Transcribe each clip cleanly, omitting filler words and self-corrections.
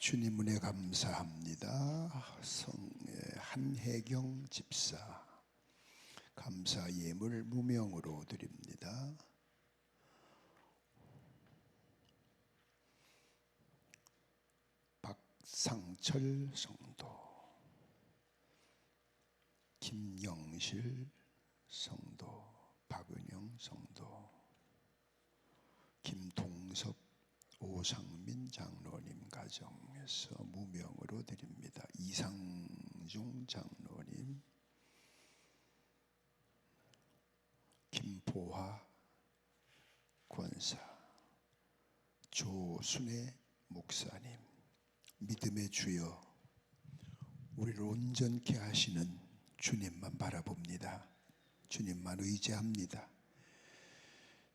주님 은혜 감사합니다. 성의 한혜경 집사 감사 예물 무명으로 드립니다. 박상철 성도, 김영실 성도, 박은영 성도, 김동섭 오상민 장로님 가정에서 무명으로 드립니다. 이상중 장로님, 김보화 권사, 조순애 목사님, 믿음의 주여 우리를 온전케 하시는 주님만 바라봅니다. 주님만 의지합니다.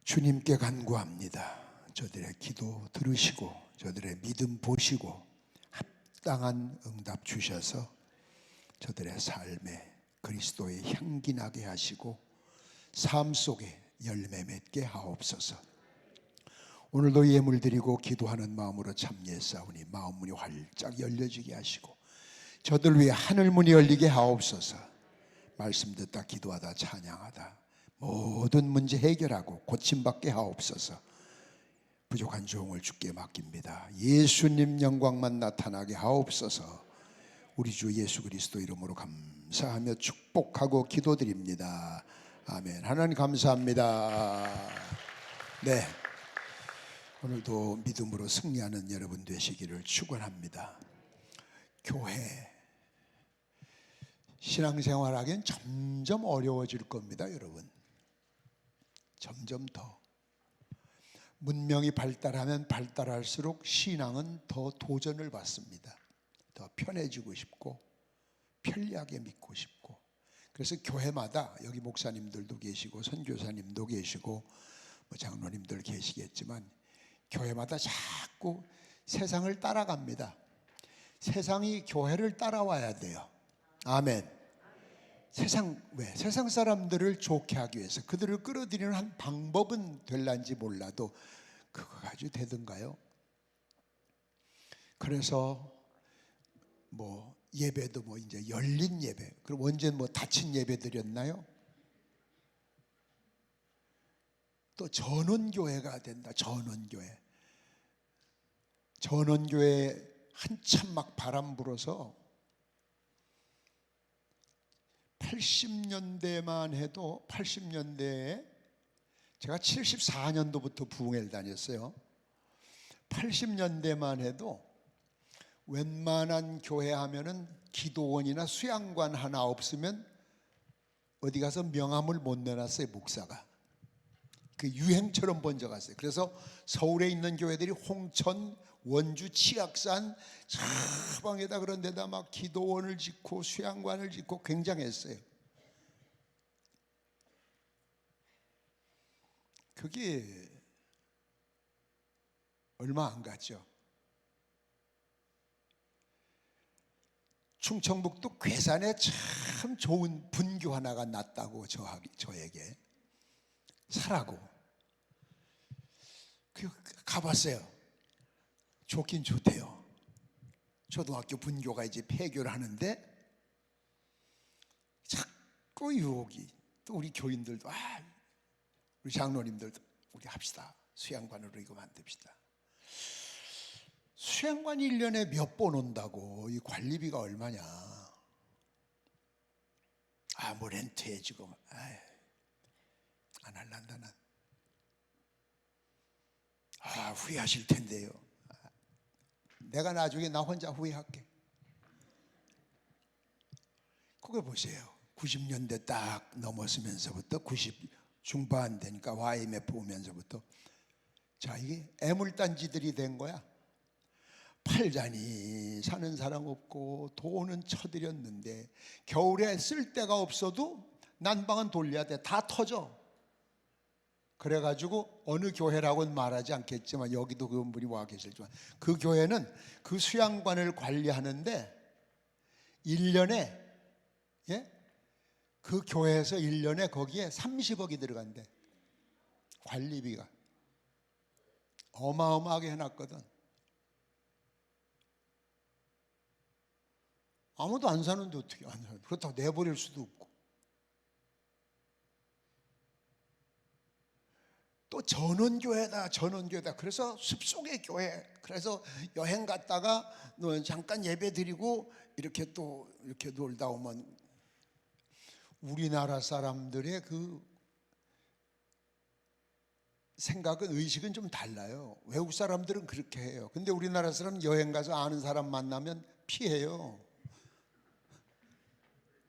주님께 간구합니다. 저들의 기도 들으시고 저들의 믿음 보시고 합당한 응답 주셔서 저들의 삶에 그리스도의 향기 나게 하시고 삶 속에 열매 맺게 하옵소서. 오늘도 예물 드리고 기도하는 마음으로 참여했사오니 마음 문이 활짝 열려지게 하시고 저들 위해 하늘 문이 열리게 하옵소서. 말씀 듣다 기도하다 찬양하다 모든 문제 해결하고 고침받게 하옵소서. 부족한 종을 주께 맡깁니다. 예수님 영광만 나타나게 하옵소서. 우리 주 예수 그리스도 이름으로 감사하며 축복하고 기도드립니다. 아멘. 하나님 감사합니다. 네, 오늘도 믿음으로 승리하는 여러분 되시기를 축원합니다. 교회 신앙생활하기엔 점점 어려워질 겁니다. 여러분, 점점 더 문명이 발달하면 발달할수록 신앙은 더 도전을 받습니다. 더 편해지고 싶고 편리하게 믿고 싶고. 그래서 교회마다 여기 목사님들도 계시고 선교사님도 계시고 장로님들 계시겠지만 교회마다 자꾸 세상을 따라갑니다. 세상이 교회를 따라와야 돼요. 아멘. 세상 사람들을 좋게 하기 위해서 그들을 끌어들이는 한 방법은 될란지 몰라도 그거 가지고 되던가요? 그래서 예배도 이제 열린 예배, 그럼 언제는 닫힌 예배 드렸나요? 또 전원교회가 된다. 전원교회 한참 막 바람 불어서 80년대만 해도 80년대에 제가 74년도부터 부흥회를 다녔어요. 80년대만 해도 웬만한 교회 하면은 기도원이나 수양관 하나 없으면 어디 가서 명함을 못 내놨어요. 목사가 그 유행처럼 번져갔어요. 그래서 서울에 있는 교회들이 홍천, 원주, 치악산 사방에다 그런 데다 막 기도원을 짓고 수양관을 짓고 굉장했어요. 그게 얼마 안 갔죠. 충청북도 괴산에 참 좋은 분교 하나가 났다고 저에게 사라고 가봤어요. 좋긴 좋대요. 초등학교 분교가 이제 폐교를 하는데 자꾸 유혹이, 또 우리 교인들도 우리 장로님들도 우리 합시다. 수양관으로 이거 만듭시다. 수양관 1년에 몇 번 온다고, 이 관리비가 얼마냐. 렌트해 지금. 안 할란다 난. 후회하실 텐데요. 내가 나중에 나 혼자 후회할게. 그걸 보세요. 90년대 딱 넘었으면서부터 90 중반 되니까 YMF 오면서부터 이게 애물단지들이 된 거야. 팔자니 사는 사람 없고 돈은 쳐들였는데 겨울에 쓸 데가 없어도 난방은 돌려야 돼. 다 터져. 그래가지고 어느 교회라고는 말하지 않겠지만 여기도 그런 분이 와 계시지만 그 교회는 그 수양관을 관리하는데 1년에 그 교회에서 1년에 거기에 30억이 들어간대. 관리비가 어마어마하게 해놨거든. 아무도 안 사는데 어떻게 안 사는? 그렇다고 내버릴 수도 없고. 또 전원교회다, 전원교회다. 그래서 숲속의 교회. 그래서 여행 갔다가 잠깐 예배 드리고 이렇게 또 이렇게 놀다 오면, 우리나라 사람들의 그 생각은, 의식은 좀 달라요. 외국 사람들은 그렇게 해요. 근데 우리나라 사람은 여행 가서 아는 사람 만나면 피해요.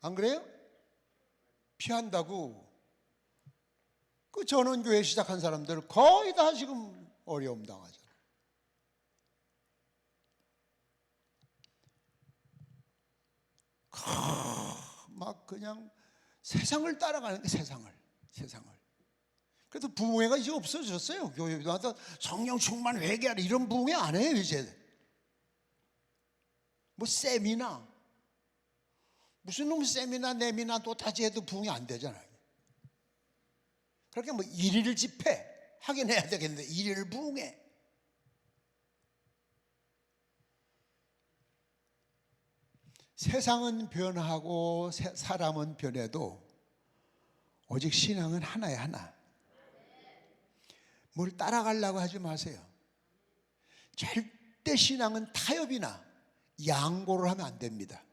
안 그래요? 피한다고. 그 전원교회 시작한 사람들 거의 다 지금 어려움 당하잖아요. 막 그냥 세상을 따라가는 게, 세상을. 그래서 부흥회가 이제 없어졌어요. 교회 와서 성령 충만 회개하라 이런 부흥회 안 해요 이제. 뭐 세미나, 무슨 놈 세미나 내미나 또다시 해도 부흥이 안 되잖아요. 그렇게 뭐 일일 집회 하긴 해야 되겠는데 일일 부흥회. 세상은 변하고 사람은 변해도 오직 신앙은 하나야, 하나. 뭘 따라가려고 하지 마세요. 절대 신앙은 타협이나 양보를 하면 안 됩니다.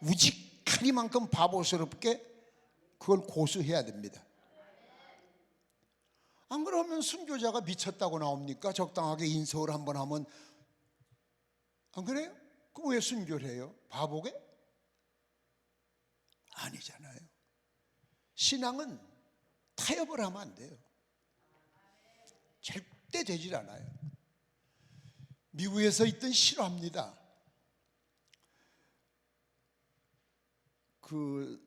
우직하니만큼 바보스럽게 그걸 고수해야 됩니다. 안 그러면 순교자가 미쳤다고 나옵니까? 적당하게 인서울 한번 하면. 안 그래요? 그럼 왜 순교를 해요? 바보게? 아니잖아요. 신앙은 타협을 하면 안 돼요. 절대 되질 않아요. 미국에서 있던 실화입니다. 그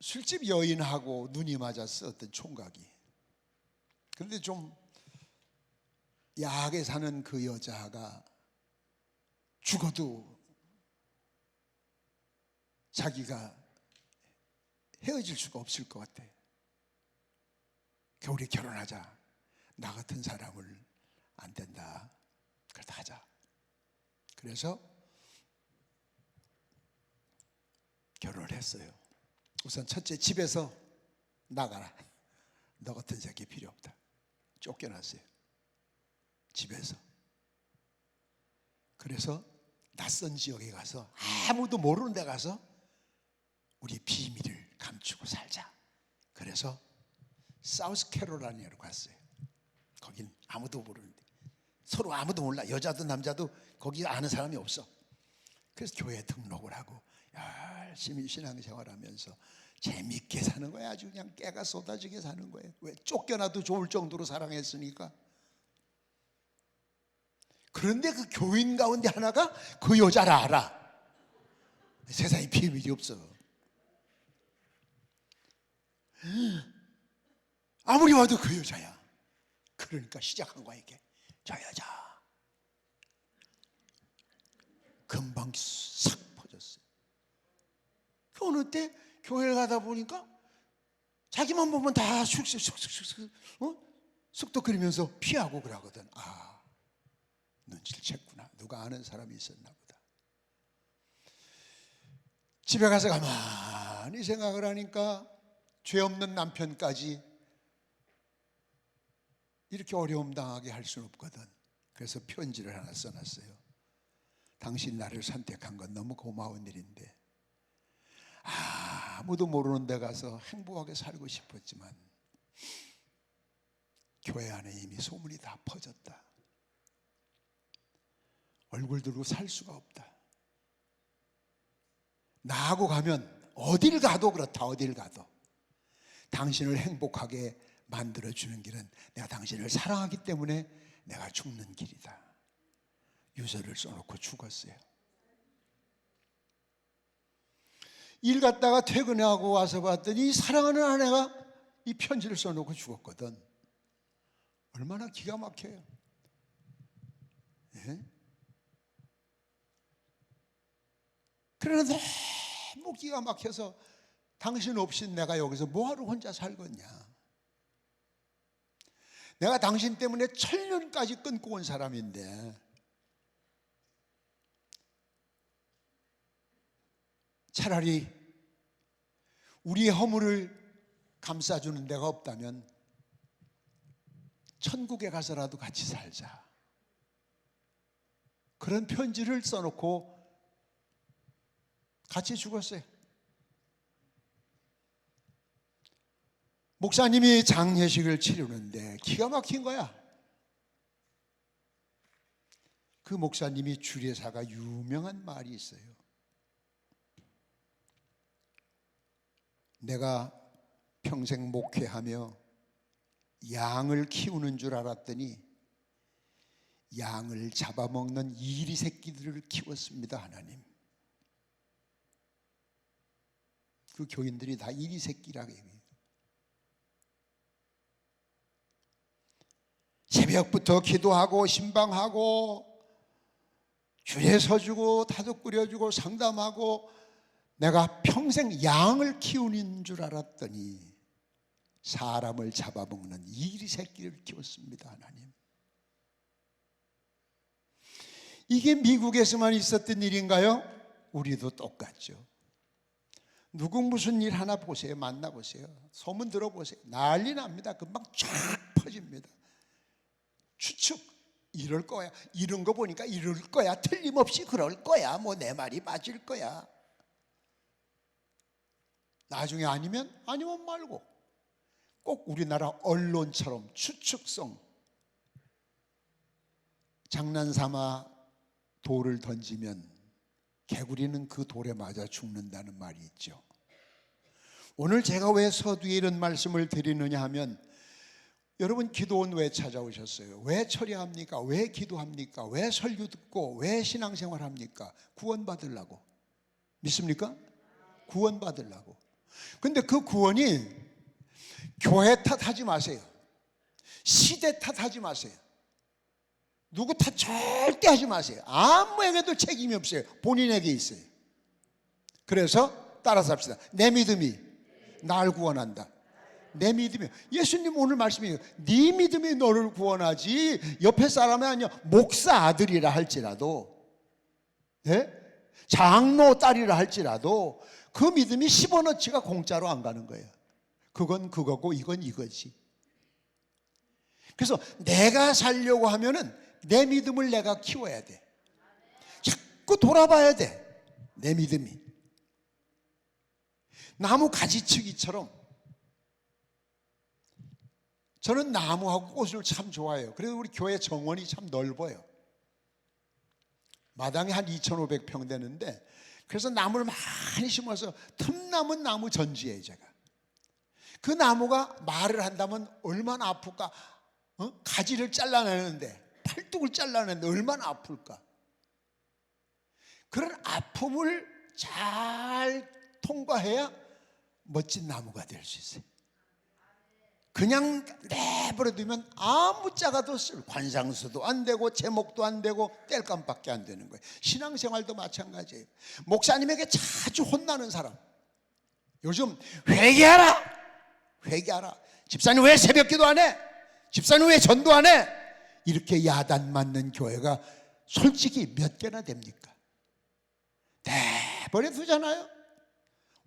술집 여인하고 눈이 맞았어, 어떤 총각이. 그런데 좀 야하게 사는 그 여자가 죽어도 자기가 헤어질 수가 없을 것 같아. 우리 결혼하자. 나 같은 사람을 안 된다. 그래도 하자. 그래서 결혼을 했어요. 우선 첫째, 집에서 나가라. 너 같은 새끼 필요 없다. 쫓겨났어요. 집에서. 그래서 낯선 지역에 가서, 아무도 모르는 데 가서 우리 비밀을 감추고 살자. 그래서 사우스캐롤라이나로 갔어요. 거긴 아무도 모르는데, 서로 아무도 몰라. 여자도 남자도 거기 아는 사람이 없어. 그래서 교회에 등록을 하고 열심히 신앙생활하면서 재밌게 사는 거야. 아주 그냥 깨가 쏟아지게 사는 거예요. 왜? 쫓겨나도 좋을 정도로 사랑했으니까. 그런데 그 교인 가운데 하나가 그 여자를 알아. 세상에 비밀이 없어. 아무리 봐도 그 여자야. 그러니까 시작한 거야 이게. 저 여자. 금방 싹 퍼졌어요. 어느 때 교회를 가다 보니까 자기만 보면 다 쑥덕거리면서 피하고 그러거든. 아, 눈치를 챘구나. 누가 아는 사람이 있었나 보다. 집에 가서 가만히 생각을 하니까 죄 없는 남편까지 이렇게 어려움 당하게 할 수는 없거든. 그래서 편지를 하나 써놨어요. 당신 나를 선택한 건 너무 고마운 일인데 아무도 모르는 데 가서 행복하게 살고 싶었지만 교회 안에 이미 소문이 다 퍼졌다. 얼굴 들고 살 수가 없다. 나하고 가면 어딜 가도 그렇다. 어딜 가도 당신을 행복하게 만들어주는 길은 내가 당신을 사랑하기 때문에 내가 죽는 길이다. 유서를 써놓고 죽었어요. 일 갔다가 퇴근하고 와서 봤더니 사랑하는 아내가 이 편지를 써놓고 죽었거든. 얼마나 기가 막혀요. 예? 그러나 너무 기가 막혀서 당신 없이 내가 여기서 뭐하러 혼자 살겠냐. 내가 당신 때문에 천년까지 끊고 온 사람인데 차라리 우리의 허물을 감싸주는 데가 없다면 천국에 가서라도 같이 살자. 그런 편지를 써놓고 같이 죽었어요. 목사님이 장례식을 치르는데 기가 막힌 거야. 그 목사님이 주례사가 유명한 말이 있어요. 내가 평생 목회하며 양을 키우는 줄 알았더니 양을 잡아먹는 이리 새끼들을 키웠습니다, 하나님. 그 교인들이 다 이리 새끼라고 얘기해요. 새벽부터 기도하고 신방하고 주례 서주고 다독 끓여주고 상담하고 내가 평생 양을 키우는 줄 알았더니 사람을 잡아먹는 이리 새끼를 키웠습니다, 하나님. 이게 미국에서만 있었던 일인가요? 우리도 똑같죠. 누구 무슨 일 하나 보세요. 만나보세요. 소문 들어보세요. 난리 납니다. 금방 쫙 퍼집니다. 추측, 이럴 거야. 이런 거 보니까 이럴 거야. 틀림없이 그럴 거야. 뭐 내 말이 맞을 거야. 나중에 아니면 말고 꼭 우리나라 언론처럼 추측성, 장난삼아 돌을 던지면 개구리는 그 돌에 맞아 죽는다는 말이 있죠. 오늘 제가 왜 서두에 이런 말씀을 드리느냐 하면, 여러분 기도원 왜 찾아오셨어요? 왜 철야합니까? 왜 기도합니까? 왜 설교 듣고 왜 신앙생활 합니까? 구원 받으려고. 믿습니까? 구원 받으려고. 근데 그 구원이 교회 탓하지 마세요. 시대 탓하지 마세요. 누구 탓 절대 하지 마세요. 아무에게도 책임이 없어요. 본인에게 있어요. 그래서 따라서 합시다. 내 믿음이 날 구원한다. 내 믿음이, 예수님 오늘 말씀이에요. 네 믿음이 너를 구원하지 옆에 사람이 아니야. 목사 아들이라 할지라도, 네? 장로 딸이라 할지라도 그 믿음이 10원어치가 공짜로 안 가는 거예요. 그건 그거고 이건 이거지. 그래서 내가 살려고 하면은 내 믿음을 내가 키워야 돼. 자꾸 돌아봐야 돼. 내 믿음이 나무 가지치기처럼. 저는 나무하고 꽃을 참 좋아해요. 그래서 우리 교회 정원이 참 넓어요. 마당이 한 2,500평 되는데, 그래서 나무를 많이 심어서 틈남은 나무 전지예요. 제가 그 나무가 말을 한다면 얼마나 아플까. 가지를 잘라내는데, 팔뚝을 잘라내는데 얼마나 아플까. 그런 아픔을 잘 통과해야 멋진 나무가 될 수 있어요. 그냥 내버려두면 아무 짝아도 관상수도 안 되고 제목도 안 되고 뗄감밖에 안 되는 거예요. 신앙생활도 마찬가지예요. 목사님에게 자주 혼나는 사람, 요즘 회개하라, 회개하라. 집사님 왜 새벽기도 안 해? 집사님 왜 전도 안 해? 이렇게 야단 맞는 교회가 솔직히 몇 개나 됩니까? 내버려 두잖아요.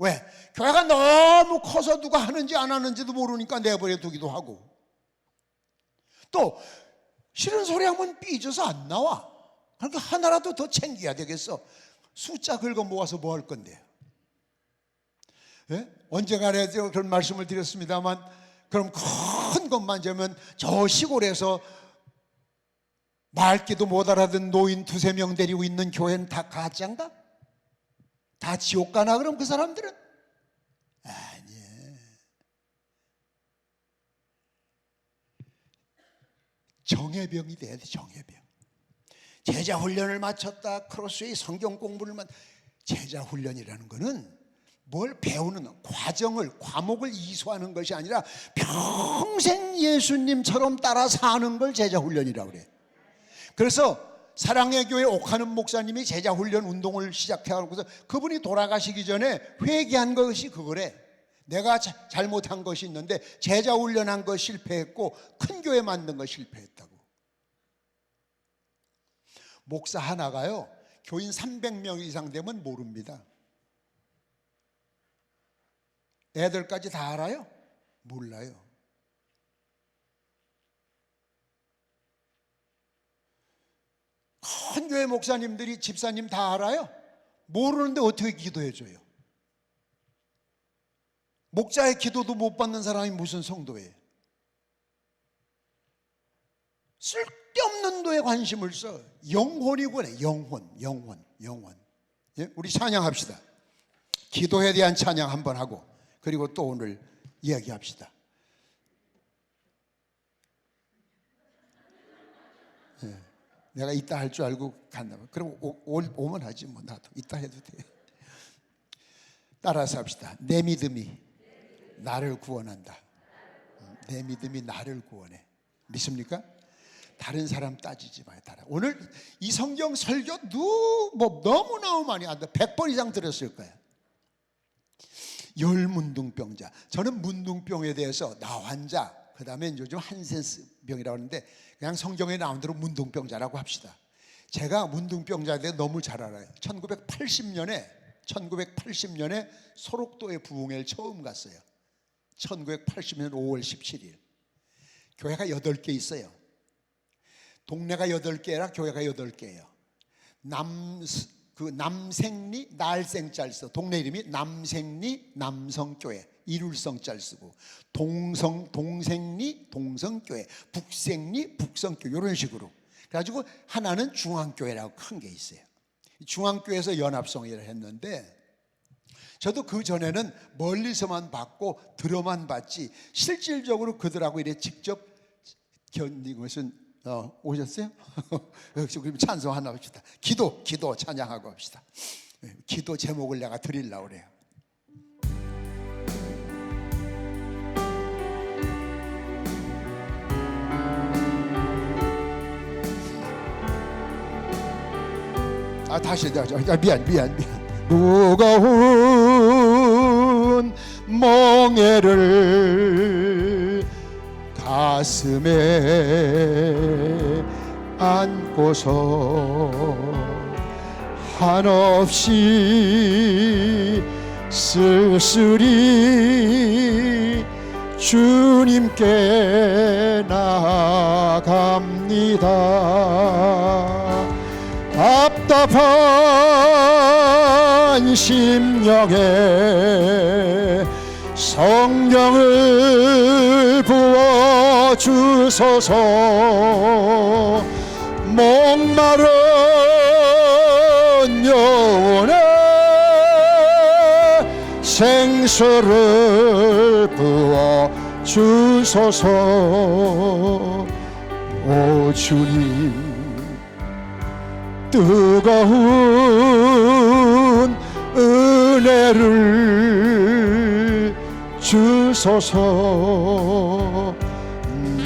왜? 교회가 너무 커서 누가 하는지 안 하는지도 모르니까 내버려 두기도 하고, 또 싫은 소리 하면 삐져서 안 나와. 그러니까 하나라도 더 챙겨야 되겠어. 숫자 긁어 모아서 뭐 할 건데요? 예? 언젠가에 그런 말씀을 드렸습니다만, 그럼 큰 것만 재면 저 시골에서 말귀도 못 알아듣는 노인 2-3명 데리고 있는 교회는 다 가짜인가? 다 지옥 가나? 그럼 그 사람들은? 아니에요. 정예병이 돼야 돼. 정예병. 제자 훈련을 마쳤다, 크로스웨이 성경 공부를 제자 훈련이라는 거는 뭘 배우는 과정을, 과목을 이수하는 것이 아니라 평생 예수님처럼 따라 사는 걸 제자 훈련이라고 그래. 그래서 사랑의 교회 옥하는 목사님이 제자 훈련 운동을 시작해서 그분이 돌아가시기 전에 회개한 것이 그거래. 내가 잘못한 것이 있는데 제자 훈련한 거 실패했고 큰 교회 만든 거 실패했다고. 목사 하나가요, 교인 300명 이상 되면 모릅니다. 애들까지 다 알아요? 몰라요. 큰 교회 목사님들이 집사님 다 알아요? 모르는데 어떻게 기도해줘요? 목자의 기도도 못 받는 사람이 무슨 성도예요? 쓸데없는 도에 관심을 써. 영혼이 그래. 영혼. 예? 우리 찬양합시다. 기도에 대한 찬양 한번 하고, 그리고 또 오늘 이야기합시다. 예. 내가 이따 할 줄 알고 간다면 그럼 오면 하지 뭐. 나도 이따 해도 돼. 따라서 합시다. 내 믿음이 나를 구원한다. 내 믿음이 나를 구원해. 믿습니까? 다른 사람 따지지 마요. 오늘 이 성경 설교 너무너무 많이 한다. 100번 이상 들었을 거예요. 열문둥병자. 저는 문둥병에 대해서 나환자, 그 다음에 요즘 한센스병이라고 하는데 그냥 성경에 나온 대로 문둥병자라고 합시다. 제가 문둥병자에 대해 너무 잘 알아요. 1980년에 소록도의 부흥회를 처음 갔어요. 1980년 5월 17일. 교회가 8개 있어요. 동네가 8개라 교회가 8개예요. 남생리 날생짤 써. 동네 이름이 남생리 남성교회, 이룰성짤 쓰고, 동생리 동성교회, 북생리 북성교회, 이런 식으로. 그래가지고 하나는 중앙교회라고 큰 게 있어요. 중앙교회에서 연합성회를 했는데, 저도 그 전에는 멀리서만 봤고 들어만 봤지 실질적으로 그들하고 이래 직접 견디는 것은 오셨어요? 그럼 찬송 하나 합시다. 기도 찬양하고 합시다. 기도 제목을 내가 드리려고 그래요. 다시 미안. 무거운 멍에를 가슴에 안고서 한없이 쓸쓸히 주님께 나아갑니다. 답답한 심령에 성령을 부어주소서. 목마른 영혼에 생수를 부어주소서. 오 주님, 뜨거운 은혜를 주소서.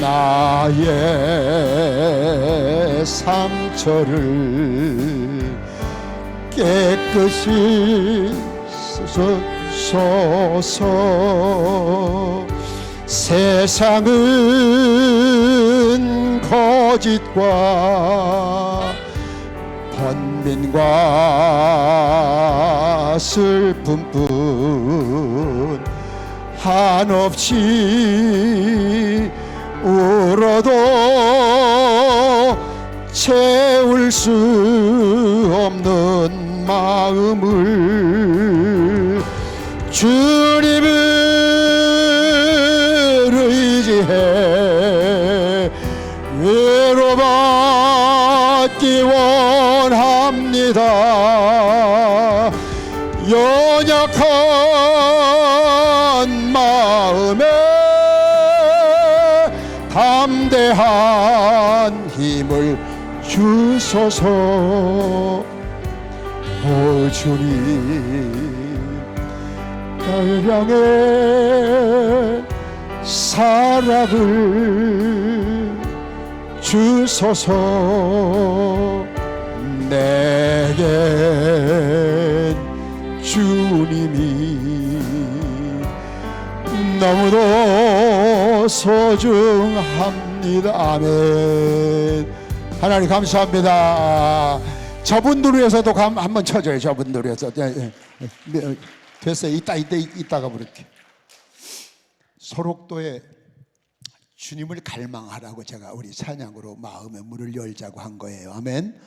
나의 상처를 깨끗이 씻으소서. 세상은 거짓과 번민과 슬픔뿐 한없이 울어도 채울 수 없는 마음을 주님을 의지해 위로받기 원합니다. 연약한 마음에 담대한 힘을 주소서. 오 주님, 날 향해 사랑을 주소서. 내겐 주님이 너무도 소중합니다. 아멘. 하나님 감사합니다. 저분들 위해서도 한번 쳐줘요. 저분들 위해서. 됐어요. 이따가 부를게. 소록도에 주님을 갈망하라고 제가 우리 찬양으로 마음의 문을 열자고 한 거예요. 아멘.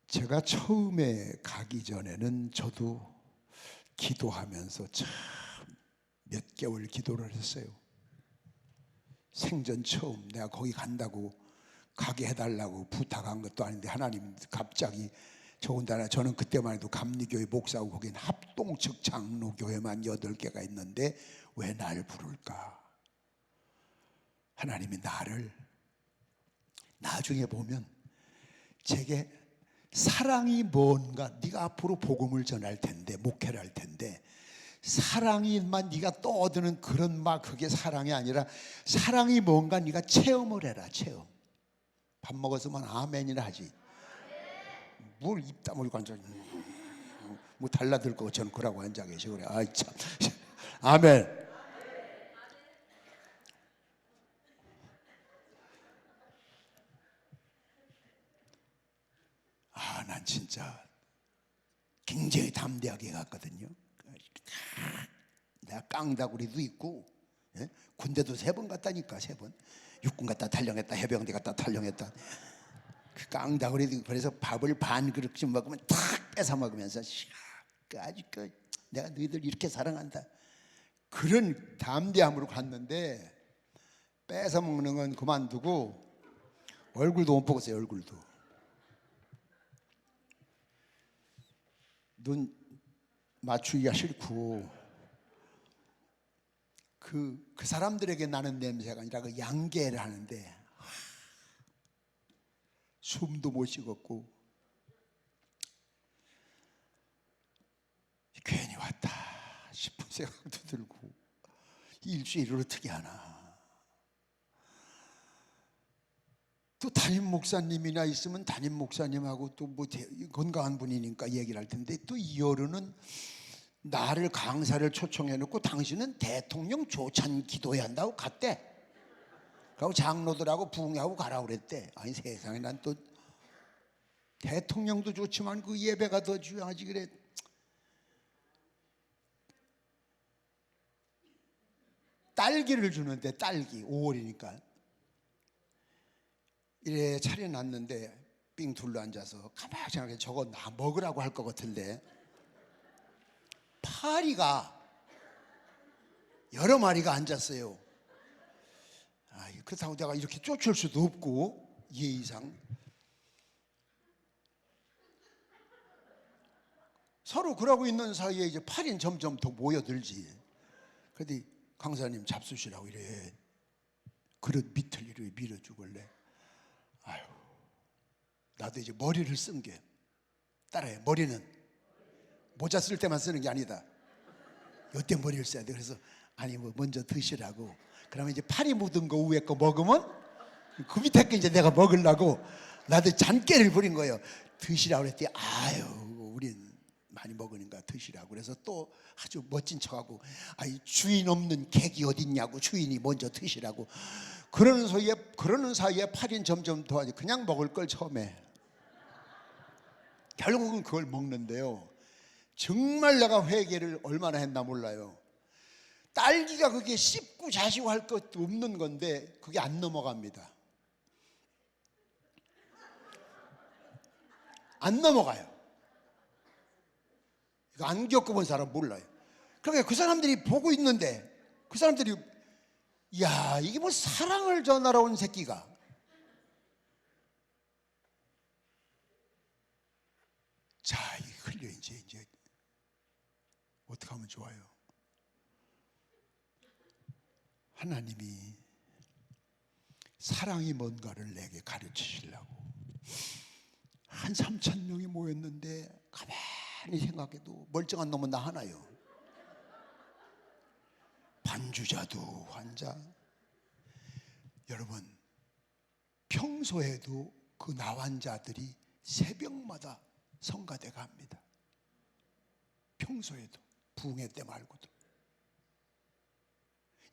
제가 처음에 가기 전에는 저도 기도하면서 참 몇 개월 기도를 했어요. 생전 처음 내가 거기 간다고 가게 해달라고 부탁한 것도 아닌데 하나님 갑자기 더군다나 저는 그때만 해도 감리교회 목사고 거긴 합동측 장로교회만 8개가 있는데 왜 날 부를까? 하나님이 나를 나중에 보면 제게 사랑이 뭔가, 네가 앞으로 복음을 전할 텐데 목회를 할 텐데 사랑이만 네가 떠드는 그런 막 그게 사랑이 아니라 사랑이 뭔가 네가 체험을 해라. 체험. 밥 먹었으면 아멘이나 하지. 뭘 입 다물고 앉아 뭐 달라들 거 저는 그러고 앉아 계시고 그래. 아이 참. 아멘. 난 진짜 굉장히 담대하게 갔거든요. 내가 깡다구리도 있고, 예? 군대도 3번 갔다니까. 3번 육군 갔다 탈영했다, 해병대 갔다 탈영했다. 그 깡다구리도 있고. 그래서 밥을 반 그릇씩 먹으면 탁 뺏어 먹으면서 아주 내가 너희들 이렇게 사랑한다 그런 담대함으로 갔는데 뺏어 먹는 건 그만두고 얼굴도 못 보겠어요. 얼굴도 눈 맞추기가 싫고 그 사람들에게 나는 냄새가 아니라 그 양계를 하는데 숨도 못 쉬겠고 괜히 왔다 싶은 생각도 들고 일주일을 어떻게 하나. 또 담임 목사님이나 있으면 담임 목사님하고 또 뭐 건강한 분이니까 얘기를 할 텐데 또 이어르는 나를 강사를 초청해 놓고 당신은 대통령 조찬 기도해야 한다고 갔대. 그리고 장로들하고 부흥하고 가라고 그랬대. 아니 세상에 난 또 대통령도 좋지만 그 예배가 더 중요하지 그래. 딸기를 주는데 딸기 5월이니까 이래 차려놨는데 삥 둘러앉아서 가만히 생각해 저거 나 먹으라고 할 것 같은데 파리가 여러 마리가 앉았어요. 그렇다고 내가 이렇게 쫓을 수도 없고 예의상 서로 그러고 있는 사이에 이제 파리는 점점 더 모여들지. 그런데 강사님 잡수시라고 이래 그릇 밑을 이렇게 밀어주길래 아유 나도 이제 머리를 쓴 게 따라해. 머리는 모자 쓸 때만 쓰는 게 아니다. 이때 머리를 써야 돼. 그래서 아니 뭐 먼저 드시라고. 그러면 이제 파리 묻은 거 위에 거 먹으면 그 밑에 거 이제 내가 먹으려고 나도 잔깨를 부린 거예요. 드시라고 그랬더니 아유 우린 많이 먹으니까 드시라고. 그래서 또 아주 멋진 척하고 아이 주인 없는 객이 어딨냐고 주인이 먼저 드시라고. 그러는 사이에 파리는 점점 더 그냥 먹을 걸 처음에 결국은 그걸 먹는데요. 정말 내가 회개를 얼마나 했나 몰라요. 딸기가 그게 씹고 자시고 할 것도 없는 건데 그게 안 넘어갑니다. 안 넘어가요. 이거 안 겪어본 사람 몰라요. 그러니까 그 사람들이 보고 있는데 그 사람들이 야 이게 뭐 사랑을 전하러 온 새끼가 자 이 흘려 이제 어떻게 하면 좋아요? 하나님이 사랑이 뭔가를 내게 가르치시려고 한 3,000명이 모였는데 가만히 생각해도 멀쩡한 놈은 나 하나요. 반주자도 환자. 여러분 평소에도 그 나환자들이 새벽마다 성가대 갑니다. 평소에도 부흥회 때 말고도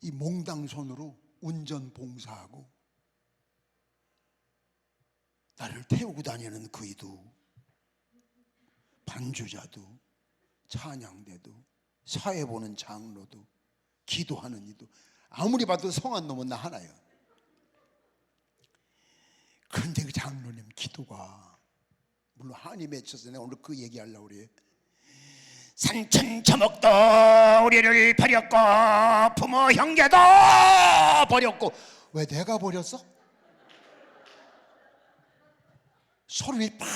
이 몽당 손으로 운전 봉사하고 나를 태우고 다니는 그이도 반주자도 찬양대도 사회 보는 장로도, 기도하는 이도, 아무리 봐도 성한 놈은 나 하나예요. 그런데 그 장로님 기도가, 물론 한이 맺혀서 내가 오늘 그 얘기하려고 그래. 산천 처먹도 우리를 버렸고 부모 형제도 버렸고. 왜 내가 버렸어? 소름이 팍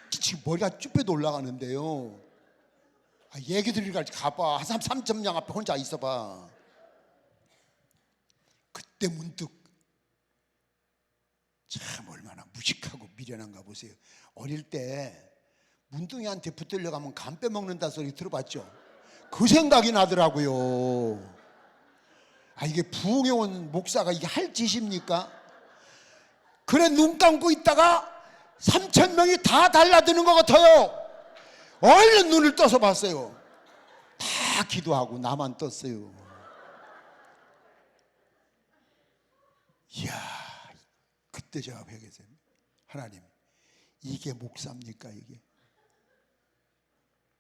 끼치고 머리가 쭈뼛 올라가는데요. 얘기 들으니까 가봐. 한 3점 앞에 혼자 있어봐. 그때 문득 참 얼마나 무식하고 미련한가 보세요. 어릴 때 문둥이한테 붙들려 가면 간 빼먹는다 소리 들어봤죠? 그 생각이 나더라고요. 이게 부흥에 온 목사가 이게 할 짓입니까? 그래 눈 감고 있다가 3,000명이 다 달라드는 것 같아요. 얼른 눈을 떠서 봤어요. 다 기도하고 나만 떴어요. 이야, 그때 제가 회개했어요. 하나님, 이게 목사입니까? 이게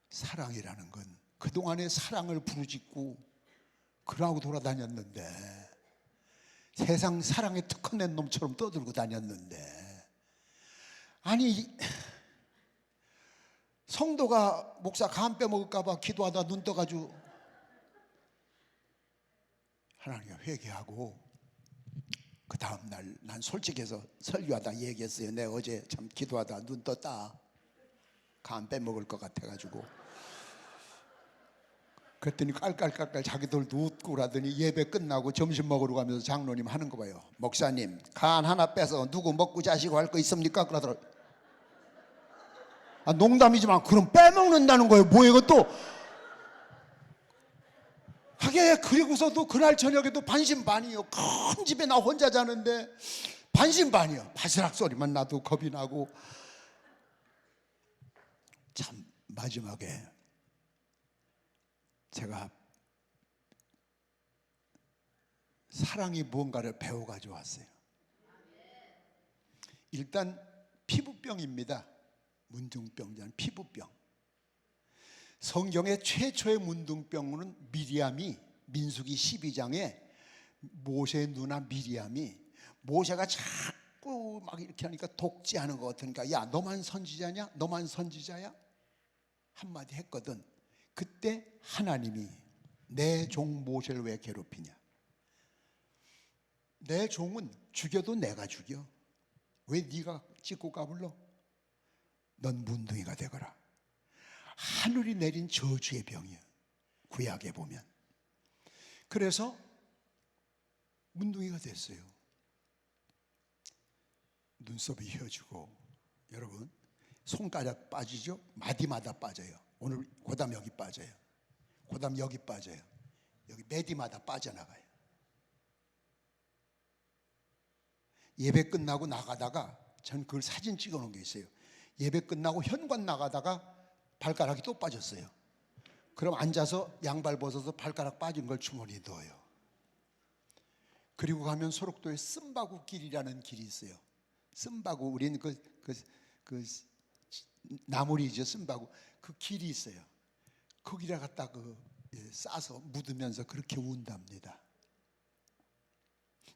사랑이라는 건 그동안에 사랑을 부르짖고 그러고 돌아다녔는데, 세상 사랑에 특허낸 놈처럼 떠들고 다녔는데, 아니 성도가 목사 간 빼먹을까 봐 기도하다 눈 떠가지고 하나님께 회개하고, 그 다음날 난 솔직해서 설교하다 얘기했어요. 내가 어제 참 기도하다 눈 떴다, 간 빼먹을 것 같아가지고. 그랬더니 깔깔깔깔 자기들도 웃고 그러더니 예배 끝나고 점심 먹으러 가면서 장로님 하는 거 봐요. 목사님, 간 하나 빼서 누구 먹고 자시고 할 거 있습니까? 그러더라고요. 농담이지만 그럼 빼먹는다는 거예요. 뭐예요 이것도? 하게. 그리고서도 그날 저녁에도 반신반의요. 큰 집에 나 혼자 자는데 반신반의요. 바스락 소리만 나도 겁이 나고. 참 마지막에 제가 사랑이 무언가를 배워가지고 왔어요. 일단 피부병입니다. 문둥병자는 피부병. 성경의 최초의 문둥병은 미리암이, 민수기 12장에 모세의 누나 미리암이, 모세가 자꾸 막 이렇게 하니까 독재하는 것 같으니까, 야 너만 선지자냐? 너만 선지자야? 한마디 했거든. 그때 하나님이 내 종 모세를 왜 괴롭히냐? 내 종은 죽여도 내가 죽여. 왜 네가 찍고 까불러? 넌 문둥이가 되거라. 하늘이 내린 저주의 병이야, 구약에 보면. 그래서 문둥이가 됐어요. 눈썹이 휘어지고, 여러분 손가락 빠지죠? 마디마다 빠져요. 오늘 그다음 여기 빠져요. 그다음 여기 빠져요. 여기 매디마다 빠져나가요. 예배 끝나고 나가다가, 전 그걸 사진 찍어 놓은 게 있어요. 예배 끝나고 현관 나가다가 발가락이 또 빠졌어요. 그럼 앉아서 양발 벗어서 발가락 빠진 걸 주머니에 넣어요. 그리고 가면 소록도에 쓴바구 길이라는 길이 있어요. 쓴바구, 우리는 그 나물이죠, 쓴바구. 그 길이 있어요. 거기다 갖다 싸서 묻으면서 그렇게 운답니다.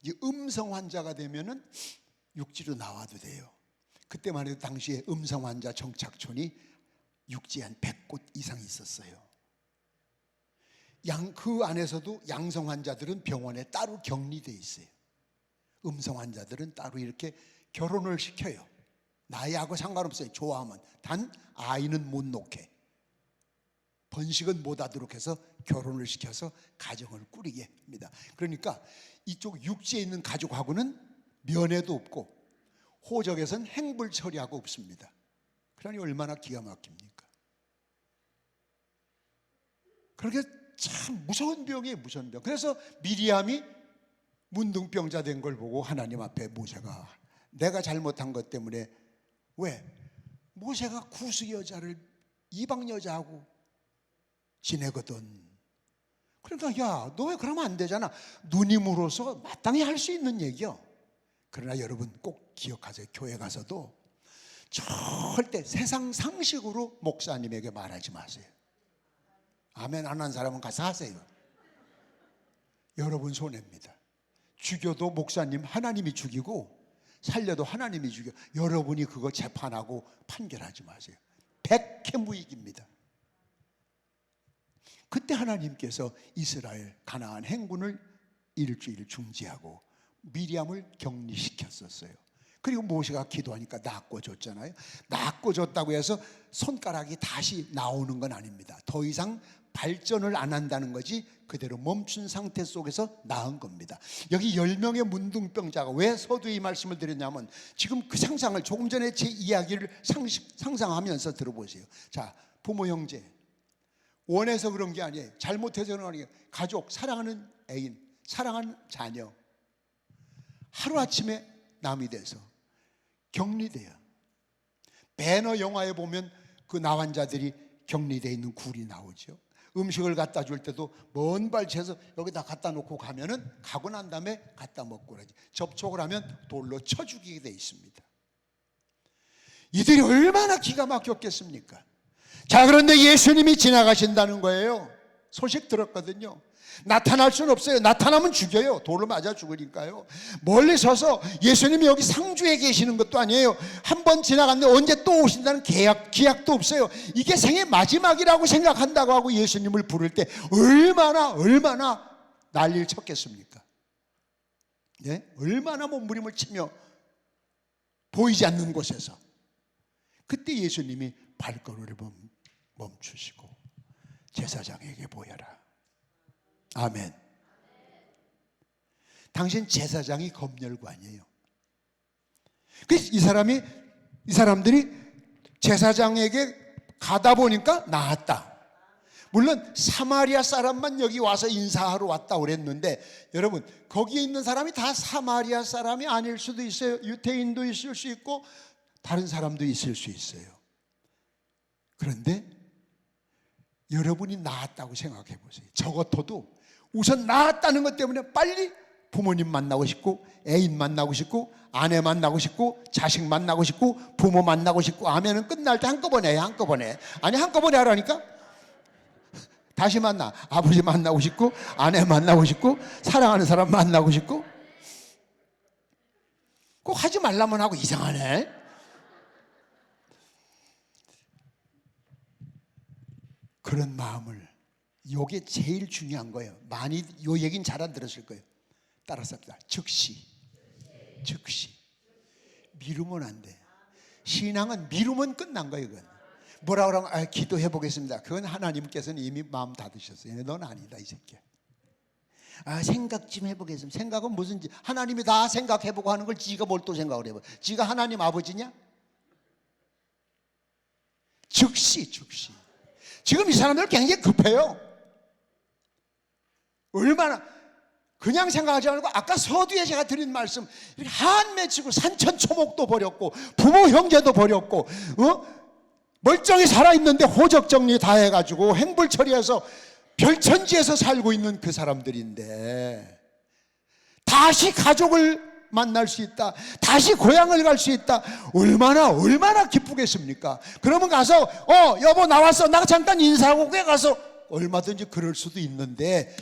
이 음성 환자가 되면은 육지로 나와도 돼요. 그때만 해도 당시에 음성 환자 정착촌이 육지에 한 100곳 이상 있었어요. 그 안에서도 양성 환자들은 병원에 따로 격리돼 있어요. 음성 환자들은 따로 이렇게 결혼을 시켜요. 나이하고 상관없어요. 좋아하면. 단 아이는 못 놓게, 번식은 못 하도록 해서 결혼을 시켜서 가정을 꾸리게 합니다. 그러니까 이쪽 육지에 있는 가족하고는 면회도 없고 호적에서는 행불 처리하고 없습니다. 그러니 얼마나 기가 막힙니까? 그렇게 참 무서운 병이에요, 무서운 병. 그래서 미리암이 문둥병자 된 걸 보고 하나님 앞에 모세가, 내가 잘못한 것 때문에, 왜? 모세가 구스 여자를 이방 여자하고 지내거든. 그러니까 야, 너 왜 그러면 안 되잖아. 누님으로서 마땅히 할 수 있는 얘기요. 그러나 여러분 꼭 기억하세요. 교회 가서도 절대 세상 상식으로 목사님에게 말하지 마세요. 아멘 안 한 사람은 가서 하세요. 여러분 손해입니다. 죽여도 목사님 하나님이 죽이고 살려도 하나님이 죽여. 여러분이 그거 재판하고 판결하지 마세요. 백해무익입니다. 그때 하나님께서 이스라엘 가나안 행군을 일주일 중지하고 미리암을 격리시켰었어요. 그리고 모세가 기도하니까 낚아줬잖아요. 낚아줬다고 해서 손가락이 다시 나오는 건 아닙니다. 더 이상 발전을 안 한다는 거지 그대로 멈춘 상태 속에서 나은 겁니다. 여기 10명의 문둥병자가 왜 서두에 이 말씀을 드렸냐면 지금 그 상상을 조금 전에 제 이야기를 상상하면서 들어보세요. 자, 부모 형제 원해서 그런 게 아니에요. 잘못해서 그런 게 아니에요. 가족, 사랑하는 애인, 사랑하는 자녀 하루아침에 남이 돼서 격리돼요. 배너 영화에 보면 그 나환자들이 격리되어 있는 굴이 나오죠. 음식을 갖다 줄 때도 먼 발치해서 여기다 갖다 놓고 가면은 가고 난 다음에 갖다 먹고 그러지. 접촉을 하면 돌로 쳐 죽이게 돼 있습니다. 이들이 얼마나 기가 막혔겠습니까? 자, 그런데 예수님이 지나가신다는 거예요. 소식 들었거든요. 나타날 수는 없어요. 나타나면 죽여요. 돌로 맞아 죽으니까요. 멀리 서서 예수님이 여기 상주에 계시는 것도 아니에요. 한 번 지나갔는데 언제 또 오신다는 기약도 없어요. 이게 생의 마지막이라고 생각한다고 하고 예수님을 부를 때 얼마나 난리를 쳤겠습니까? 네? 얼마나 몸부림을 치며 보이지 않는 곳에서 그때 예수님이 발걸음을 멈추시고 제사장에게 보여라. 아멘. 당신 제사장이 검열관이에요. 그래서 이 사람들이 제사장에게 가다 보니까 나았다. 물론 사마리아 사람만 여기 와서 인사하러 왔다 그랬는데 여러분 거기에 있는 사람이 다 사마리아 사람이 아닐 수도 있어요. 유태인도 있을 수 있고 다른 사람도 있을 수 있어요. 그런데 여러분이 나았다고 생각해 보세요. 저것도 우선 나았다는 것 때문에 빨리 부모님 만나고 싶고 애인 만나고 싶고 아내 만나고 싶고 자식 만나고 싶고 부모 만나고 싶고 아멘은 끝날 때 한꺼번에 해요. 한꺼번에. 아니 한꺼번에 하라니까. 다시 만나. 아버지 만나고 싶고 아내 만나고 싶고 사랑하는 사람 만나고 싶고. 꼭 하지 말라면 하고 이상하네. 그런 마음을, 이게 제일 중요한 거예요. 많이 이 얘기는 잘 안 들었을 거예요. 따라서 합시다. 즉시 미루면 안 돼. 신앙은 미루면 끝난 거예요. 이건 뭐라 그러면 기도해 보겠습니다. 그건 하나님께서는 이미 마음 닫으셨어요. 넌 아니다 이 새끼야. 생각 좀 해보겠습니다. 생각은 무슨 하나님이 다 생각해보고 하는 걸 지가 뭘 또 생각을 해봐. 지가 하나님 아버지냐? 즉시 지금 이 사람들 굉장히 급해요. 얼마나 그냥 생각하지 않고 아까 서두에 제가 드린 말씀 한 맺히고 산천초목도 버렸고 부모 형제도 버렸고 멀쩡히 살아있는데 호적 정리 다 해가지고 행불 처리해서 별천지에서 살고 있는 그 사람들인데 다시 가족을 만날 수 있다, 다시 고향을 갈 수 있다, 얼마나 기쁘겠습니까? 그러면 가서 여보 나왔어, 나 잠깐 인사하고 가서 얼마든지 그럴 수도 있는데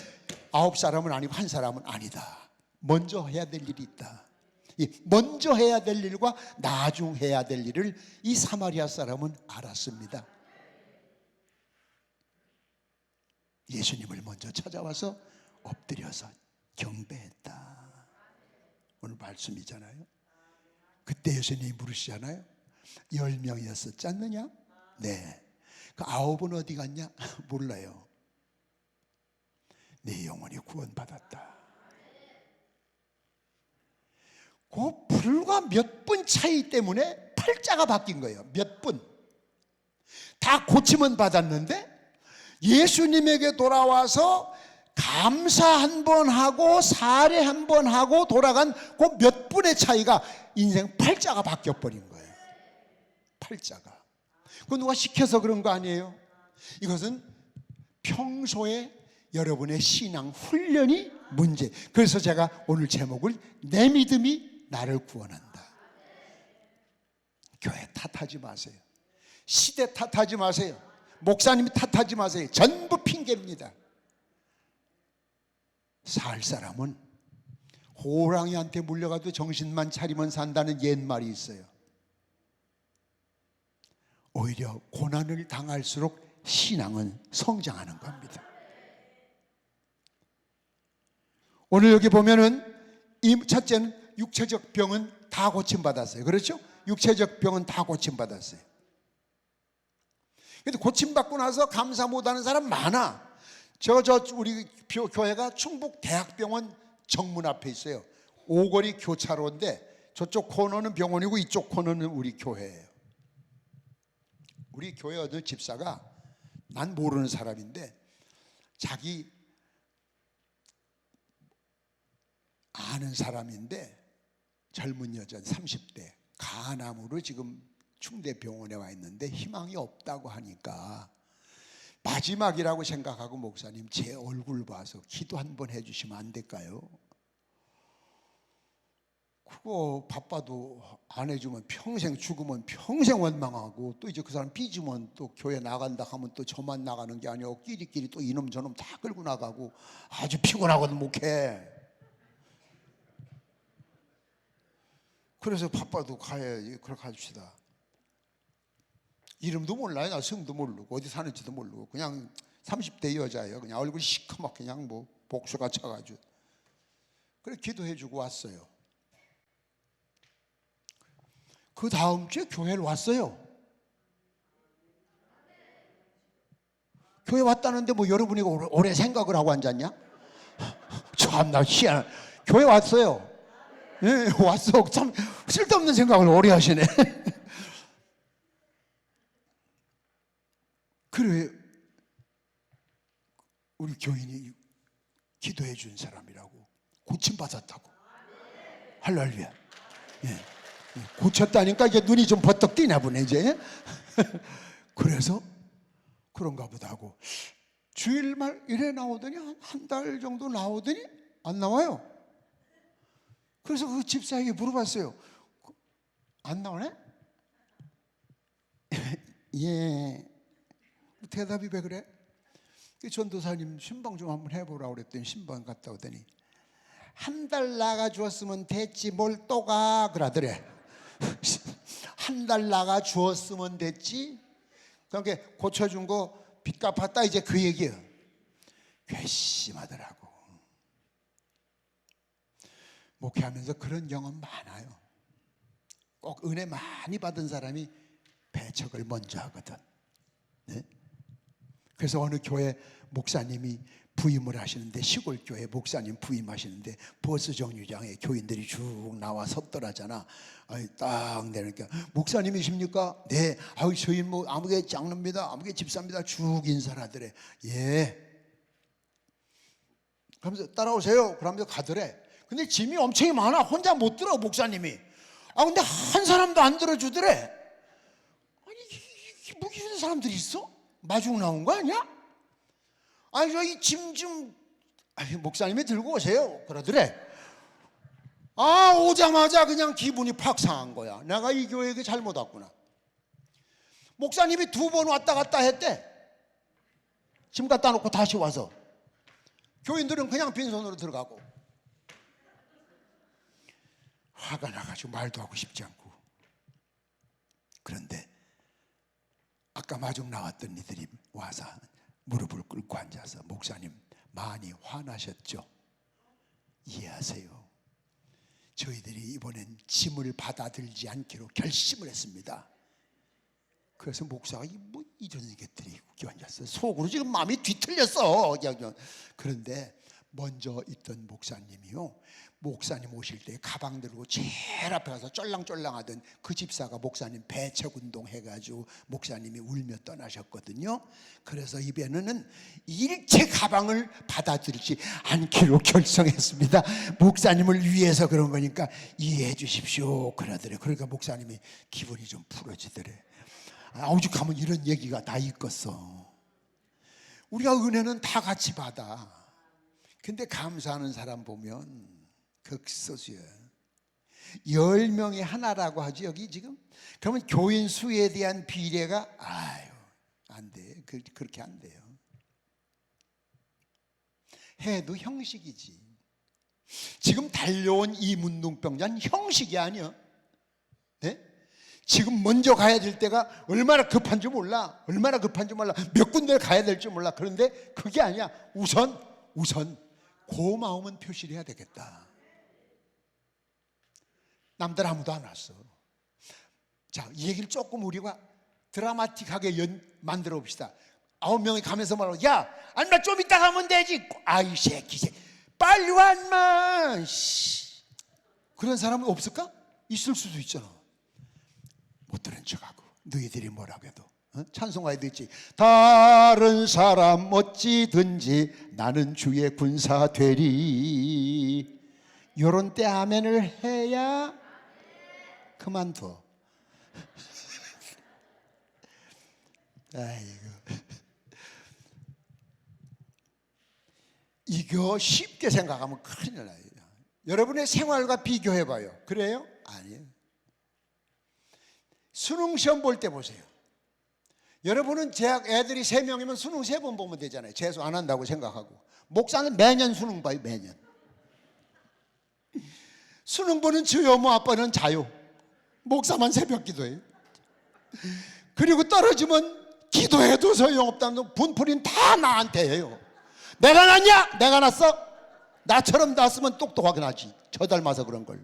9사람은 아니고 1사람은 아니다. 먼저 해야 될 일이 있다. 먼저 해야 될 일과 나중 해야 될 일을 이 사마리아 사람은 알았습니다. 예수님을 먼저 찾아와서 엎드려서 경배했다. 오늘 말씀이잖아요. 그때 예수님이 물으시잖아요. 10명이었었지 않느냐? 네. 그 9은 어디 갔냐? 몰라요. 네 영혼이 구원받았다. 그 불과 몇 분 차이 때문에 팔자가 바뀐 거예요. 몇 분. 다 고침은 받았는데 예수님에게 돌아와서 감사 한 번 하고 사례 한 번 하고 돌아간 그 몇 분의 차이가 인생 팔자가 바뀌어버린 거예요. 팔자가. 그거 누가 시켜서 그런 거 아니에요. 이것은 평소에 여러분의 신앙 훈련이 문제. 그래서 제가 오늘 제목을 내 믿음이 나를 구원한다. 교회 탓하지 마세요. 시대 탓하지 마세요. 목사님이 탓하지 마세요. 전부 핑계입니다. 살 사람은 호랑이한테 물려가도 정신만 차리면 산다는 옛말이 있어요. 오히려 고난을 당할수록 신앙은 성장하는 겁니다. 오늘 여기 보면은 이 첫째는 육체적 병은 다 고침받았어요. 그렇죠? 육체적 병은 다 고침받았어요. 근데 고침받고 나서 감사 못하는 사람 많아. 우리 교회가 충북 대학병원 정문 앞에 있어요. 오거리 교차로인데 저쪽 코너는 병원이고 이쪽 코너는 우리 교회예요. 우리 교회 어느 집사가, 난 모르는 사람인데, 자기 아는 사람인데 젊은 여자 30대 간암으로 지금 충대병원에 와 있는데 희망이 없다고 하니까 마지막이라고 생각하고, 목사님 제 얼굴 봐서 기도 한번 해주시면 안 될까요? 그거 바빠도 안 해주면 평생, 죽으면 평생 원망하고, 또 이제 그 사람 삐지면 또 교회 나간다 하면 또 저만 나가는 게 아니고 끼리끼리 또 이놈 저놈 다 끌고 나가고 아주 피곤하거든 목회. 그래서 바빠도 가야지. 그렇게 합시다. 이름도 몰라요. 나 성도 모르고 어디 사는지도 모르고 그냥 30대 여자예요. 그냥 얼굴이 시커멓게 그냥 뭐 복수가 차가지고. 그래 기도해주고 왔어요. 그 다음 주에 교회를 왔어요. 교회 왔다는데 뭐 여러분이 오래 생각을 하고 앉았냐? 참나 희한한. 교회 왔어요. 예, 왔어. 참 쓸데없는 생각을 오래 하시네. 그래, 우리 교인이 기도해 준 사람이라고, 고침받았다고. 할렐루야. 예, 고쳤다니까 이제 눈이 좀 버떡 띄나 보네 이제. 그래서 그런가 보다 하고, 주일말 이래 나오더니 한 달 정도 나오더니 안 나와요. 그래서 그 집사에게 물어봤어요. 안 나오네? 예. 대답이 왜 그래? 전도사님 신방 좀 한번 해보라고 그랬더니 신방 갔다 오더니 한 달 나가 주었으면 됐지 뭘 또 가 그러더래. 한 달 나가 주었으면 됐지. 그러니까 고쳐준 거 빚 갚았다 이제 그 얘기예요. 괘씸하더라고. 목회하면서 그런 경험 많아요. 꼭 은혜 많이 받은 사람이 배척을 먼저 하거든. 네? 그래서 어느 교회 목사님이 부임을 하시는데, 시골 교회 목사님 부임하시는데 버스 정류장에 교인들이 쭉 나와 섰더라잖아. 딱 내니까 목사님이십니까? 네. 저희 뭐 아무개 장로입니다. 아무개 집사입니다. 쭉 인사를 하더래. 예. 그러면서 따라오세요. 그러면서 가더래. 근데 짐이 엄청 많아. 혼자 못 들어 목사님이. 근데 한 사람도 안 들어주더래. 아니 뭐 이런 사람들이 있어? 마중 나온 거 아니야? 저기 짐 좀 목사님이 들고 오세요 그러더래. 오자마자 그냥 기분이 팍 상한 거야. 내가 이 교회에 잘못 왔구나. 목사님이 2번 왔다 갔다 했대. 짐 갖다 놓고 다시 와서. 교인들은 그냥 빈손으로 들어가고. 화가 나가지고 말도 하고 싶지 않고. 그런데 아까 마중 나왔던 이들이 와서 무릎을 꿇고 앉아서, 목사님 많이 화나셨죠? 이해하세요. 저희들이 이번엔 짐을 받아들이지 않기로 결심을 했습니다. 그래서 목사가 뭐 이런 것들이 웃겨 앉았어요. 속으로 지금 마음이 뒤틀렸어. 그런데 먼저 있던 목사님이요, 목사님 오실 때 가방 들고 제일 앞에 가서 쫄랑쫄랑하던 그 집사가 목사님 배척운동 해가지고 목사님이 울며 떠나셨거든요. 그래서 이번에는 일체 가방을 받아들이지 않기로 결정했습니다. 목사님을 위해서 그런 거니까 이해해 주십시오 그러더래. 그러니까 목사님이 기분이 좀 풀어지더래. 오죽하면 이런 얘기가 다 있겠어. 우리가 은혜는 다 같이 받아. 근데 감사하는 사람 보면 극소수야. 10명이 하나라고 하지 여기 지금. 그러면 교인 수에 대한 비례가 안 돼. 그렇게 안 돼요. 해도 형식이지. 지금 달려온 이 문둥병자는 형식이 아니야. 네? 지금 먼저 가야 될 때가 얼마나 급한지 몰라. 얼마나 급한지 몰라. 몇 군데를 가야 될지 몰라. 그런데 그게 아니야. 우선 그 마음은 표시를 해야 되겠다. 남들 아무도 안 왔어. 자, 이 얘기를 조금 우리가 드라마틱하게 만들어 봅시다. 9명이 가면서 말하고, 야, 안마 좀 이따 가면 되지. 아이 새끼, 빨리 와 인마. 그런 사람은 없을까? 있을 수도 있잖아. 못 들은 척하고 너희들이 뭐라고 해도 찬송가에도 있지. 다른 사람 어찌든지 나는 주의 군사 되리. 요런 때 아멘을 해야 그만둬. 아이고, 이거 쉽게 생각하면 큰일 나요. 여러분의 생활과 비교해봐요. 그래요? 아니에요. 수능 시험 볼 때 보세요. 여러분은 대학 애들이 3명이면 수능 3번 보면 되잖아요. 재수 안 한다고 생각하고. 목사는 매년 수능 봐요. 매년. 수능 보는 저희 엄마 아빠는 자요. 목사만 새벽 기도해요. 그리고 떨어지면 기도해도 소용없다는 분풀이는 다 나한테 해요. 내가 났냐? 내가 났어? 나처럼 났으면 똑똑하게 나지. 저 닮아서 그런 걸.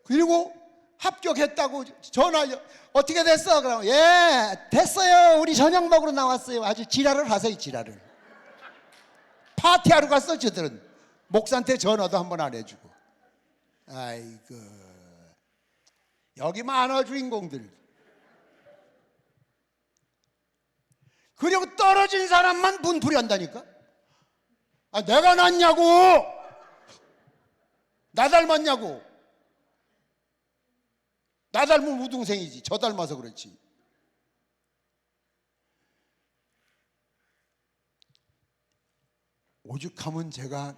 그리고 합격했다고 전화, 어떻게 됐어? 그러면 예, 됐어요. 우리 저녁 먹으러 나왔어요. 아주 지랄을 하세요. 지랄을. 파티하러 갔어. 저들은 목사한테 전화도 한 번 안 해주고. 아이고, 여기 많아 주인공들. 그리고 떨어진 사람만 분풀이 한다니까. 아, 내가 낫냐고. 나 닮았냐고. 나 닮은 우등생이지. 저 닮아서 그렇지. 오죽하면 제가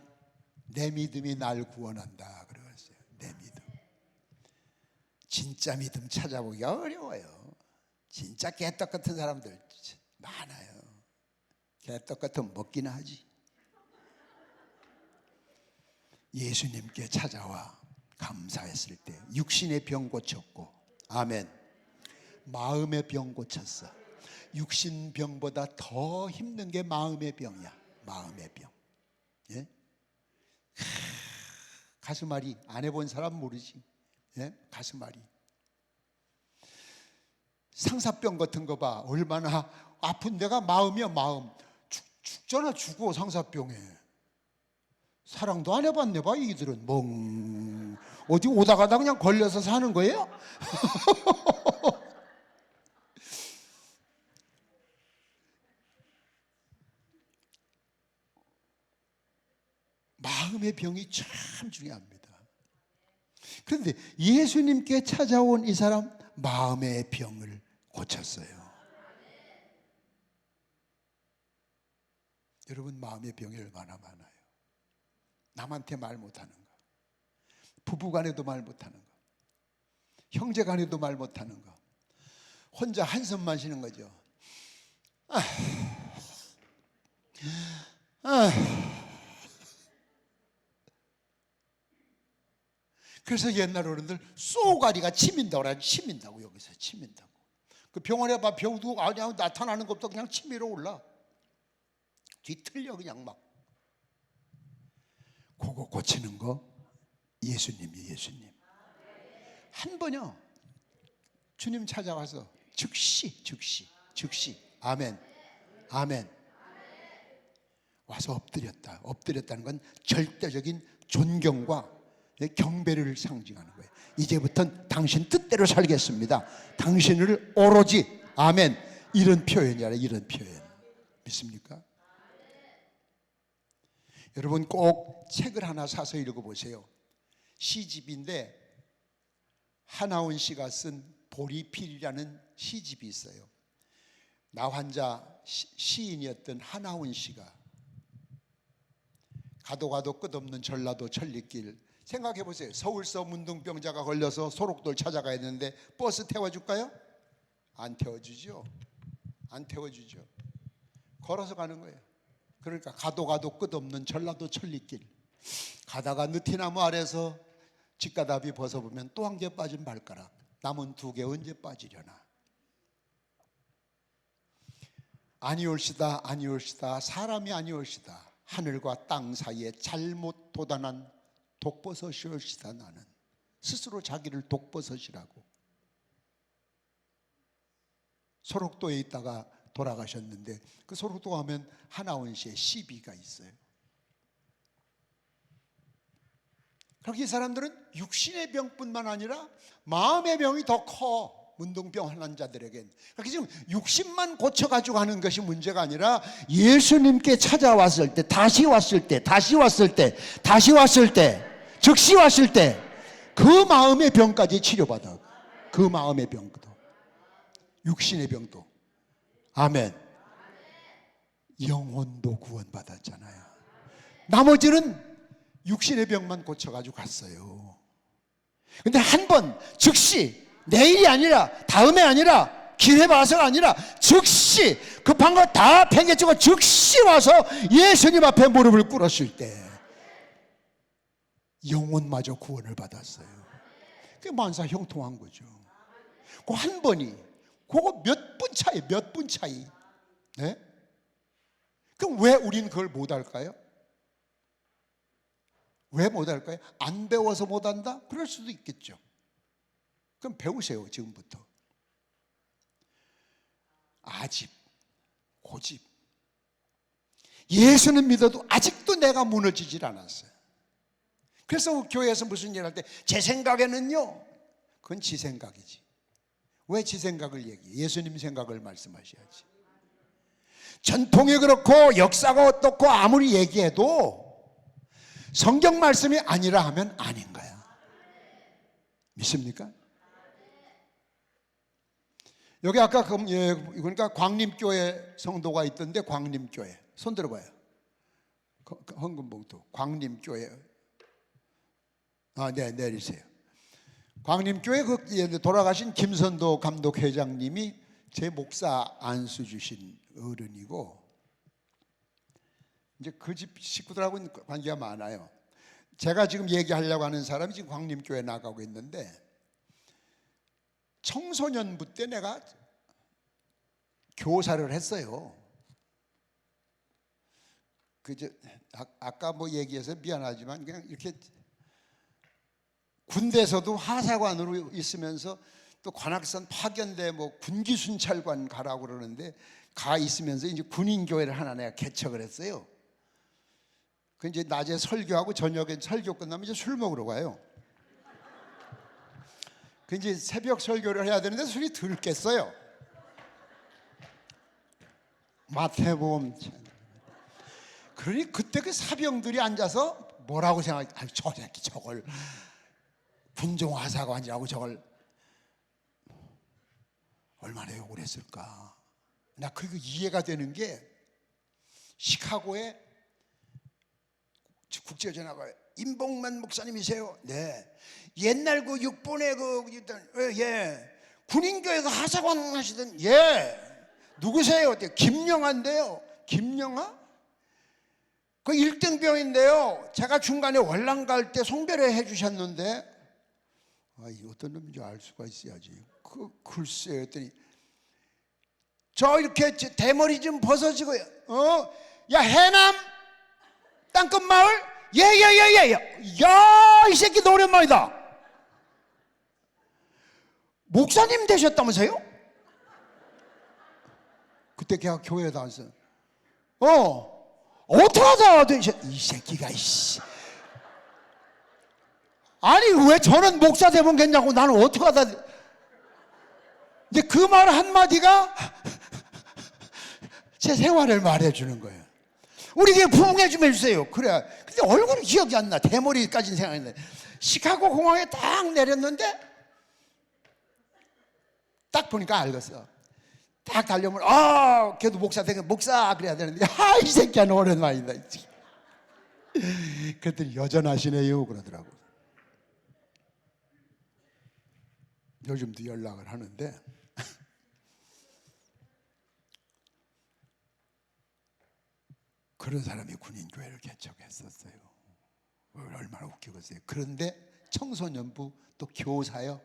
내 믿음이 날 구원한다 그러겠어요. 내 믿음. 진짜 믿음 찾아보기가 어려워요. 진짜 개떡 같은 사람들 많아요. 개떡 같은 먹긴 하지. 예수님께 찾아와 감사했을 때 육신의 병 고쳤고, 아멘. 마음의 병 고쳤어. 육신 병보다 더 힘든 게 마음의 병이야. 마음의 병. 예? 가슴앓이 안 해본 사람 모르지. 예? 가슴앓이. 상사병 같은 거 봐. 얼마나 아픈 데가 마음이야. 마음. 죽잖아. 죽어. 상사병에. 사랑도 안 해봤네 봐. 이들은 멍 어디 오다 가다 그냥 걸려서 사는 거예요? 마음의 병이 참 중요합니다. 그런데 예수님께 찾아온 이 사람 마음의 병을 고쳤어요. 여러분, 마음의 병이 얼마나 많아요. 남한테 말 못하는 거, 부부간에도 말 못하는 거, 형제간에도 말 못하는 거, 혼자 한숨만 쉬는 거죠. 그래서 옛날 어른들 쏘가리가 치민다고 그래. 치민다고. 여기서 치민다고. 그 병원에 봐. 병도 그냥 나타나는 것도 그냥 치밀어 올라. 뒤틀려 그냥 막. 그거 고치는 거 예수님이. 예수님 한 번요. 주님 찾아와서 즉시. 아멘. 아멘. 와서 엎드렸다. 엎드렸다는 건 절대적인 존경과 경배를 상징하는 거예요. 이제부터는 당신 뜻대로 살겠습니다. 당신을 오로지, 아멘. 이런 표현이 아니라 이런 표현. 믿습니까? 여러분 꼭 책을 하나 사서 읽어보세요. 시집인데 한하운 씨가 쓴 보리필이라는 시집이 있어요. 나환자 시인이었던 한하운 씨가 가도 끝없는 전라도 천리길, 생각해보세요. 서울서 문둥병자가 걸려서 소록돌 찾아가야 되는데 버스 태워줄까요? 안 태워주죠. 안 태워주죠. 걸어서 가는 거예요. 그러니까 가도 가도 끝없는 전라도 천리길. 가다가 느티나무 아래서 직가다비 벗어보면 또 한 개 빠진 발가락. 남은 두 개 언제 빠지려나. 아니올시다 아니올시다 사람이 아니올시다. 하늘과 땅 사이에 잘못 도단한 독버섯이올시다. 나는 스스로 자기를 독버섯이라고. 소록도에 있다가 돌아가셨는데 그 소록도 가면 하나원시에 시비가 있어요. 그렇게 이 사람들은 육신의 병뿐만 아니라 마음의 병이 더 커. 문둥병 환자들에겐. 그렇게 지금 육신만 고쳐가지고 하는 것이 문제가 아니라 예수님께 찾아왔을 때, 다시 왔을 때, 즉시 왔을 때 그 마음의 병까지 치료받아. 그 마음의 병도, 육신의 병도. 아멘. 영혼도 구원받았잖아요. 나머지는 육신의 병만 고쳐가지고 갔어요. 근데 한 번 즉시, 내일이 아니라, 다음에 아니라, 기회 봐서가 아니라 즉시 급한 거 다 팽개치고 즉시 와서 예수님 앞에 무릎을 꿇었을 때 영혼마저 구원을 받았어요. 그게 만사 형통한 거죠. 그 한 번이, 그거 몇 분 차이, 몇 분 차이. 네? 그럼 왜 우린 그걸 못할까요? 왜 못할까요? 안 배워서 못한다? 그럴 수도 있겠죠. 그럼 배우세요. 지금부터. 아집, 고집. 예수는 믿어도 아직도 내가 무너지질 않았어요. 그래서 교회에서 무슨 일 할 때 제 생각에는요, 그건 지 생각이지. 왜 지 생각을 얘기해? 예수님 생각을 말씀하셔야지. 전통이 그렇고 역사가 어떻고 아무리 얘기해도 성경 말씀이 아니라 하면 아닌 거야. 믿습니까? 여기 아까 그러니까 광림교회 성도가 있던데, 광림교회 손 들어봐요. 헌금봉투. 광림교회. 네, 내리세요. 광림교회 그 돌아가신 김선도 감독 회장님이 제 목사 안수 주신 어른이고, 이제 그 집 식구들하고는 관계가 많아요. 제가 지금 얘기하려고 하는 사람이 지금 광림교회 나가고 있는데, 청소년부 때 내가 교사를 했어요. 아까 뭐 얘기해서 미안하지만 그냥 이렇게 군대에서도 하사관으로 있으면서 또 관악산 파견대 뭐 군기순찰관 가라고 그러는데 가 있으면서 이제 군인교회를 하나 내가 개척을 했어요. 그 이제 낮에 설교하고 저녁에 설교 끝나면 이제 술 먹으러 가요. 그 이제 새벽 설교를 해야 되는데 술이 덜 깼어요. 마태복음. 그러니 그때 그 사병들이 앉아서 뭐라고 생각해? 저 새끼 저걸 군종하사관이라고 저걸 얼마나 욕을 했을까. 나 그거 이해가 되는 게, 시카고에 국제전화가 임봉만 목사님이세요? 네. 옛날 그 6번에 예. 군인교회가 하사관 하시던, 예. 누구세요? 김영하인데요. 김영하? 그 1등병인데요. 제가 중간에 월남 갈 때 송별회 해주셨는데, 이 어떤 놈인지 알 수가 있어야지. 글쎄요. 했더니, 저 이렇게 대머리 좀 벗어지고, 야, 해남 땅끝 마을? 예. 야, 이 새끼 너 오랜만이다. 목사님 되셨다면서요? 그때 걔가 교회에 다녔어. 어떻게 하다 이 새끼가, 이씨. 아니, 왜 저는 목사 되면 겠냐고, 나는 어떻게 하다. 이제 그 말 한마디가 제 생활을 말해주는 거예요. 우리 교회 부흥회 좀 해주세요. 그래. 근데 얼굴이 기억이 안 나. 대머리까지는 생각했는데, 시카고 공항에 딱 내렸는데, 딱 보니까 알겠어. 딱 달려오면, 걔도 목사 되게 목사 그래야 되는데, 이 새끼야, 너 오랜만이다. 그랬더니 여전하시네요 그러더라고. 요즘도 연락을 하는데 그런 사람이 군인교회를 개척했었어요. 얼마나 웃기겠어요. 그런데 청소년부 또 교사요.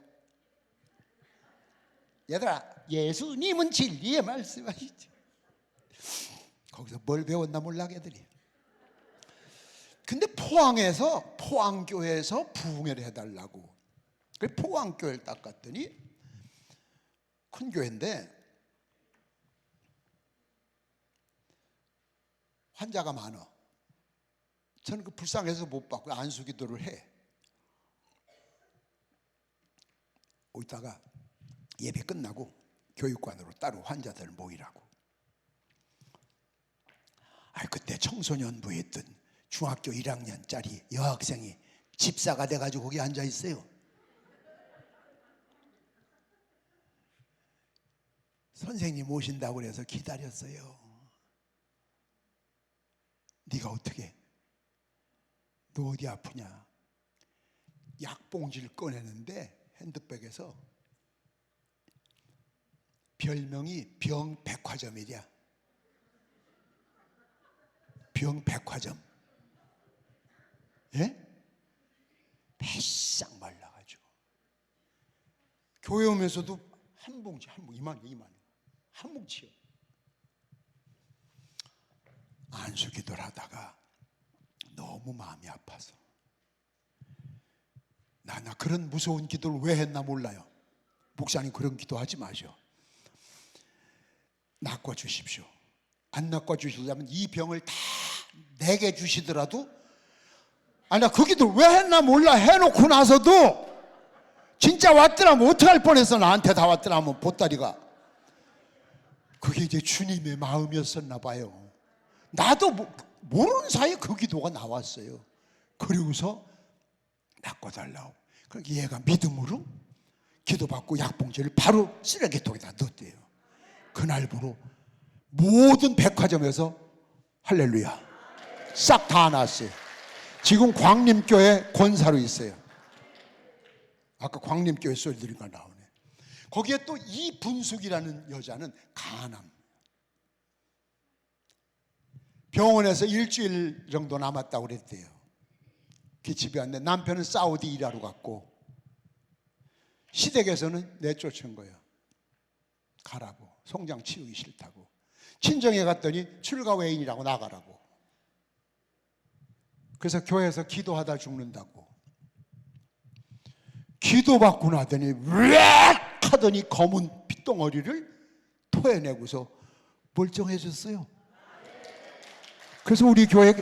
얘들아, 예수님은 진리의 말씀하시죠. 거기서 뭘 배웠나 몰라 걔들이. 근데 포항교회에서 부흥회를 해달라고. 그래서 포항교회를 딱 갔더니 큰 교회인데 환자가 많아. 저는 그 불쌍해서 못 받고 안수기도를 해. 오다가 예배 끝나고 교육관으로 따로 환자들 모이라고. 그때 청소년부에 있던 중학교 1학년짜리 여학생이 집사가 돼가지고 거기 앉아 있어요. 선생님 오신다고 그래서 기다렸어요. 네가 어떻게? 너 어디 아프냐? 약봉지를 꺼내는데 핸드백에서 별명이 병백화점이랴. 병백화점. 예? 배싹 말라가지고 교회 오면서도 한 봉지 이만 한 뭉치요. 안수기도를 하다가 너무 마음이 아파서 나 그런 무서운 기도를 왜 했나 몰라요. 목사님 그런 기도하지 마셔. 낚아 주십시오. 안 낚아 주시려면 이 병을 다 내게 주시더라도 나 그 기도를 왜 했나 몰라. 해놓고 나서도 진짜 왔더라면 어떡할 뻔했어. 나한테 다 왔더라면 보따리가. 그게 이제 주님의 마음이었었나 봐요. 나도 모르는 사이에 그 기도가 나왔어요. 그리고서 낚아달라고. 그러니까 얘가 믿음으로 기도받고 약봉지를 바로 쓰레기통에다 넣었대요. 그날부로 모든 백화점에서 할렐루야 싹 다 났어요. 지금 광림교회 권사로 있어요. 아까 광림교회 소리 들으니까 나오네. 거기에 또 이분숙이라는 여자는 간암. 병원에서 일주일 정도 남았다고 그랬대요. 기침이 안 돼. 남편은 사우디 일하러 갔고 시댁에서는 내쫓은 거예요. 가라고. 송장 치우기 싫다고. 친정에 갔더니 출가 외인이라고 나가라고. 그래서 교회에서 기도하다 죽는다고. 기도받고 나더니 으악 하더니 검은 핏덩어리를 토해내고서 멀쩡해졌어요. 그래서 우리 교회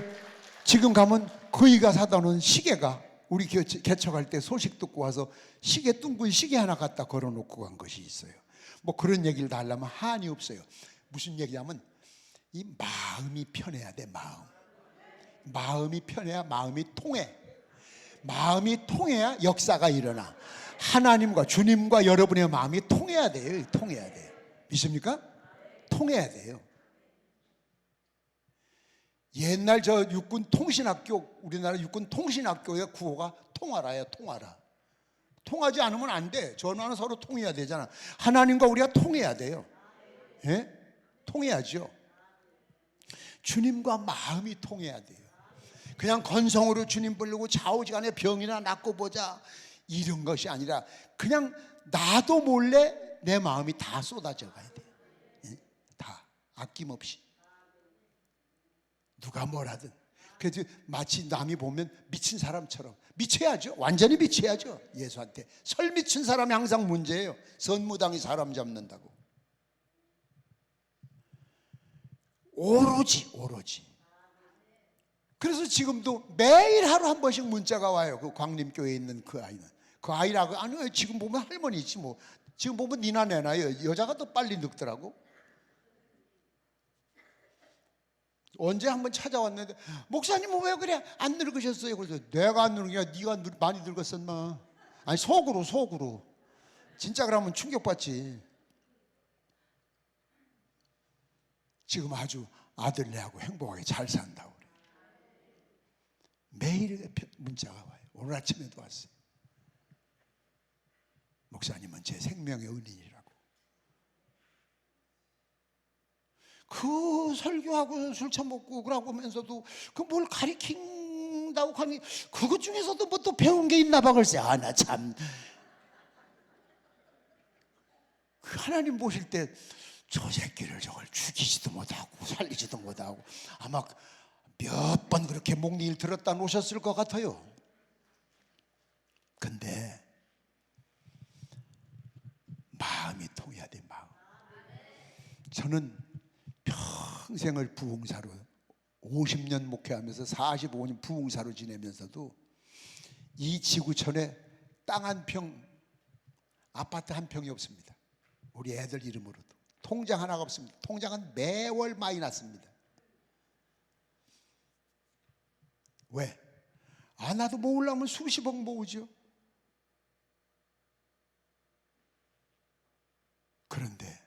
지금 가면 그이가 사다 놓은 시계가 우리 교회 개척할 때 소식 듣고 와서 시계 둥근 시계 하나 갖다 걸어놓고 간 것이 있어요. 뭐 그런 얘기를 다 하려면 한이 없어요. 무슨 얘기냐면 이 마음이 편해야 돼. 마음이 편해야 마음이 통해. 마음이 통해야 역사가 일어나. 하나님과 주님과 여러분의 마음이 통해야 돼요. 통해야 돼요. 믿습니까? 통해야 돼요. 옛날 저 육군 통신학교, 우리나라 육군 통신학교의 구호가 통하라예요. 통하라. 통하지 않으면 안 돼. 전화는 서로 통해야 되잖아. 하나님과 우리가 통해야 돼요. 예? 통해야죠. 주님과 마음이 통해야 돼요. 그냥 건성으로 주님 부르고 좌우지간에 병이나 낫고 보자 이런 것이 아니라 그냥 나도 몰래 내 마음이 다 쏟아져 가야 돼요. 예? 다 아낌없이. 누가 뭐라든. 그래서 마치 남이 보면 미친 사람처럼 미쳐야죠. 완전히 미쳐야죠. 예수한테. 설 미친 사람이 항상 문제예요. 선무당이 사람 잡는다고. 오로지. 그래서 지금도 매일 하루 한 번씩 문자가 와요. 그 광림교회에 있는 그 아이는. 그 아이라고 아니 지금 보면 할머니지 뭐. 지금 보면 니나 내나 여자가 더 빨리 늙더라고. 언제 한번 찾아왔는데 목사님은 왜 그래? 안 늙으셨어요? 그래서 내가 안 늙은 게 네가 많이 늙었었나? 아니 속으로 진짜 그러면 충격받지. 지금 아주 아들네하고 행복하게 잘 산다고 그래. 매일 문자가 와요. 오늘 아침에도 왔어요. 목사님은 제 생명의 은인이라고. 그 설교하고 술 처먹고 그러고 하면서도 그 뭘 가리킨다고 하니 그것 중에서도 뭐 또 배운 게 있나 봐 글쎄. 아, 나 참 하나님 보실 때 저 새끼를 저걸 죽이지도 못하고 살리지도 못하고 아마 몇 번 그렇게 목리를 들었다 놓으셨을 것 같아요. 근데 마음이 통해야 돼. 마음. 저는 평생을 부흥사로 50년 목회하면서 45년 부흥사로 지내면서도 이 지구촌에 땅 한 평, 아파트 한 평이 없습니다. 우리 애들 이름으로도 통장 하나가 없습니다. 통장은 매월 마이너스입니다. 왜? 아, 나도 모으려면 수십억 모으죠. 그런데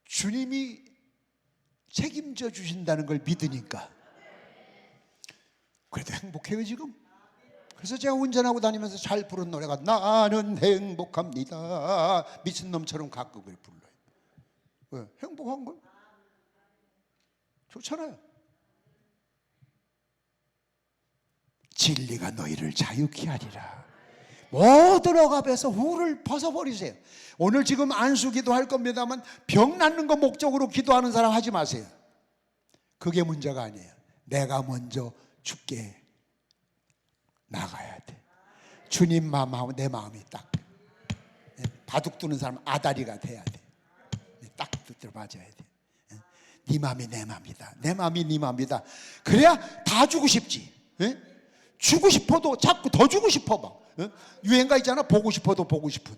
주님이 책임져 주신다는 걸 믿으니까 그래도 행복해요 지금. 그래서 제가 운전하고 다니면서 잘 부른 노래가 나는 행복합니다. 미친놈처럼 가끔 불러요. 왜? 행복한 걸 좋잖아요. 진리가 너희를 자유케 하리라. 모든 억압에서 후를 벗어버리세요. 오늘 지금 안수기도 할 겁니다만 병 낫는 거 목적으로 기도하는 사람 하지 마세요. 그게 문제가 아니에요. 내가 먼저 죽게 나가야 돼. 주님 마음하고 내 마음이 딱 바둑 두는 사람 아다리가 돼야 돼. 딱 들어맞아야 돼. 네 마음이 내 마음이다. 내 마음이 네 마음이다. 그래야 다 주고 싶지. 주고 싶어도 자꾸 더 주고 싶어 막. 유행가 있잖아. 보고 싶어도 보고 싶은.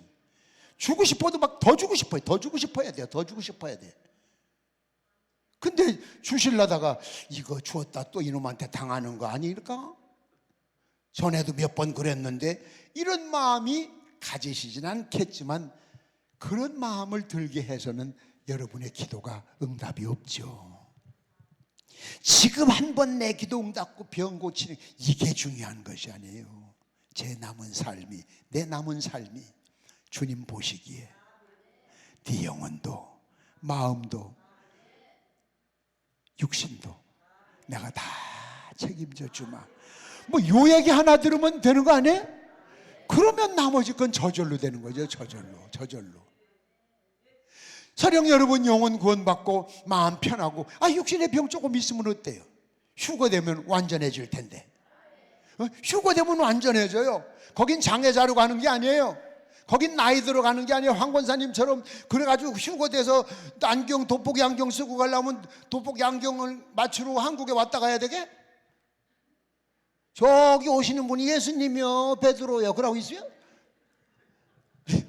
주고 싶어도 막 더 주고 싶어요. 더 주고 싶어야 돼요. 더 주고 싶어야 돼. 근데 주실라다가 이거 주었다 또 이놈한테 당하는 거 아닐까? 전에도 몇 번 그랬는데 이런 마음이 가지시진 않겠지만 그런 마음을 들게 해서는 여러분의 기도가 응답이 없죠. 지금 한 번 내 기도 응답고 병 고치는 이게 중요한 것이 아니에요. 제 남은 삶이, 내 남은 삶이 주님 보시기에 네 영혼도 마음도 육신도 내가 다 책임져 주마. 뭐 요 얘기 하나 들으면 되는 거 아니에요? 그러면 나머지 건 저절로 되는 거죠. 저절로. 서령 여러분 영혼 구원받고 마음 편하고 육신의 병 조금 있으면 어때요? 휴거 되면 완전해질 텐데. 휴거 되면 완전해져요. 거긴 장애자로 가는 게 아니에요. 거긴 나이 들어가는 게 아니에요. 황 권사님처럼 그래가지고 휴거돼서 안경 돋보기 안경 쓰고 가려면 돋보기 안경을 맞추러 한국에 왔다 가야 되게? 저기 오시는 분이 예수님이요 베드로요 그러고 있어요?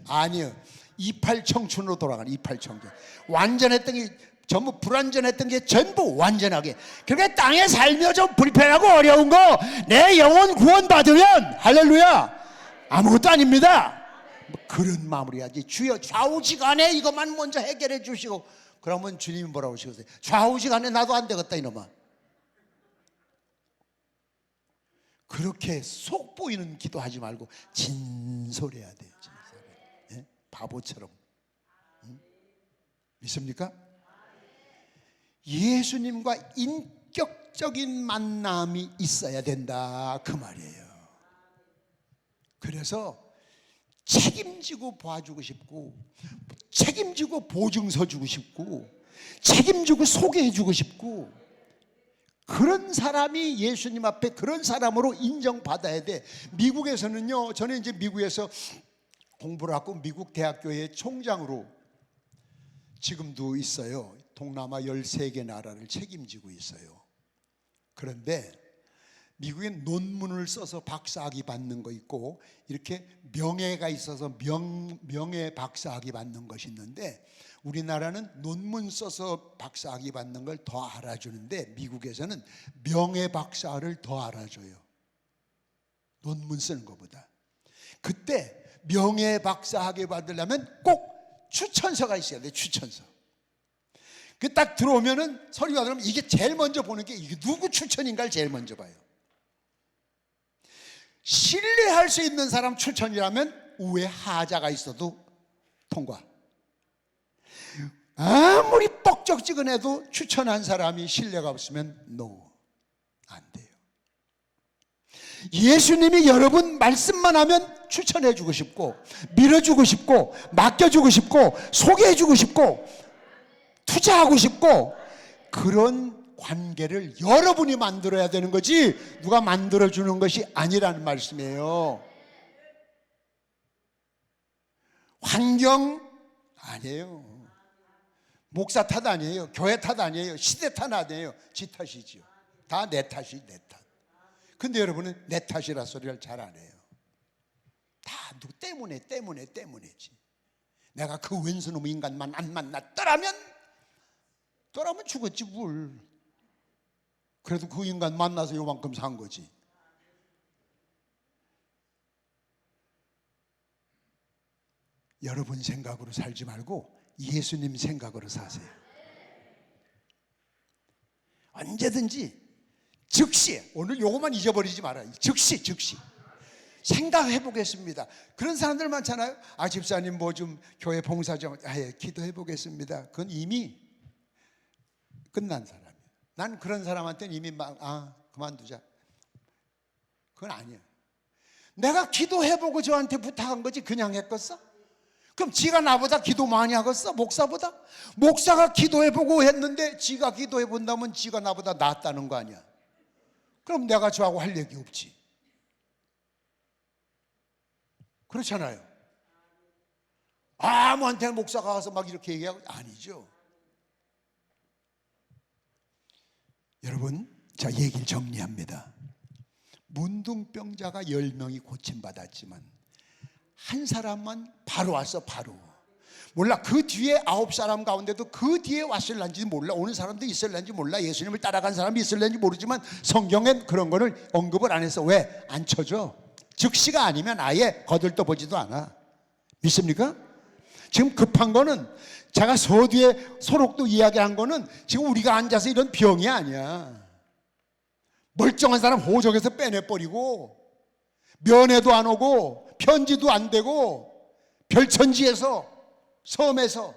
아니요. 이팔 청춘으로 돌아가는 이팔 청춘. 완전했던 게 전부 불완전했던 게 전부 완전하게. 그러니까 땅에 살며 좀 불편하고 어려운 거 내 영혼 구원받으면 할렐루야 아무것도 아닙니다. 그런 마음으로 해야지. 주여 좌우지간에 이것만 먼저 해결해 주시고 그러면 주님이 뭐라고 하시겠어요? 좌우지간에 나도 안 되겠다 이놈아. 그렇게 속 보이는 기도하지 말고 진솔해야 돼요. 진솔해. 바보처럼. 믿습니까? 예수님과 인격적인 만남이 있어야 된다 그 말이에요. 그래서 책임지고 봐주고 싶고 책임지고 보증서 주고 싶고 책임지고 소개해주고 싶고 그런 사람이 예수님 앞에 그런 사람으로 인정받아야 돼. 미국에서는요, 저는 이제 미국에서 공부를 하고 미국 대학교의 총장으로 지금도 있어요. 동남아 13개 나라를 책임지고 있어요. 그런데 미국엔 논문을 써서 박사학위 받는 거 있고 이렇게 명예가 있어서 명예 박사학위 받는 것이 있는데 우리나라는 논문 써서 박사학위 받는 걸 더 알아주는데 미국에서는 명예 박사를 더 알아줘요. 논문 쓰는 것보다. 그때 명예 박사학위 받으려면 꼭 추천서가 있어야 돼. 추천서. 그 딱 들어오면은 서류가 들어오면 이게 제일 먼저 보는 게 이게 누구 추천인가를 제일 먼저 봐요. 신뢰할 수 있는 사람 추천이라면 우에 하자가 있어도 통과. 아무리 뻑적지근해도 추천한 사람이 신뢰가 없으면 no, 안 돼요. 예수님이 여러분 말씀만 하면 추천해주고 싶고, 밀어주고 싶고, 맡겨주고 싶고, 소개해주고 싶고, 투자하고 싶고, 그런 관계를 여러분이 만들어야 되는 거지 누가 만들어주는 것이 아니라는 말씀이에요. 환경 아니에요. 목사 탓 아니에요. 교회 탓 아니에요. 시대 탓 아니에요. 지 탓이지요. 다 내 탓이 내 탓. 근데 여러분은 내 탓이라 소리를 잘 안 해요. 다 누구 때문에지. 내가 그 왼수놈 인간만 안 만났더라면 죽었지 뭘. 그래도 그 인간 만나서 요만큼 산 거지. 여러분 생각으로 살지 말고 예수님 생각으로 사세요. 언제든지 즉시, 오늘 요것만 잊어버리지 말아요. 즉시 생각해 보겠습니다. 그런 사람들 많잖아요. 아, 집사님 뭐 좀 교회 봉사 좀 기도해 보겠습니다. 그건 이미 끝난 사람이에요. 난 그런 사람한테는 이미 그만두자. 그건 아니에요. 내가 기도해보고 저한테 부탁한 거지 그냥 했겠어? 그럼 지가 나보다 기도 많이 하겠어? 목사보다? 목사가 기도해보고 했는데 지가 기도해본다면 지가 나보다 낫다는 거 아니야. 그럼 내가 저하고 할 얘기 없지. 그렇잖아요. 아무한테 목사가 가서 막 이렇게 얘기하고 아니죠. 여러분, 자, 얘기를 정리합니다. 문둥병자가 10명이 고침받았지만 한 사람만 바로 왔어. 바로. 몰라, 그 뒤에 9사람 가운데도 그 뒤에 왔을런지 몰라, 오는 사람도 있을런지 몰라, 예수님을 따라간 사람이 있을런지 모르지만 성경엔 그런 거를 언급을 안 해서 왜? 안 쳐줘. 즉시가 아니면 아예 거들떠 보지도 않아. 믿습니까? 지금 급한 거는 제가 서두에 소록도 이야기한 거는 지금 우리가 앉아서 이런 병이 아니야. 멀쩡한 사람 호적에서 빼내버리고 면회도 안 오고 편지도 안 되고 별천지에서 섬에서,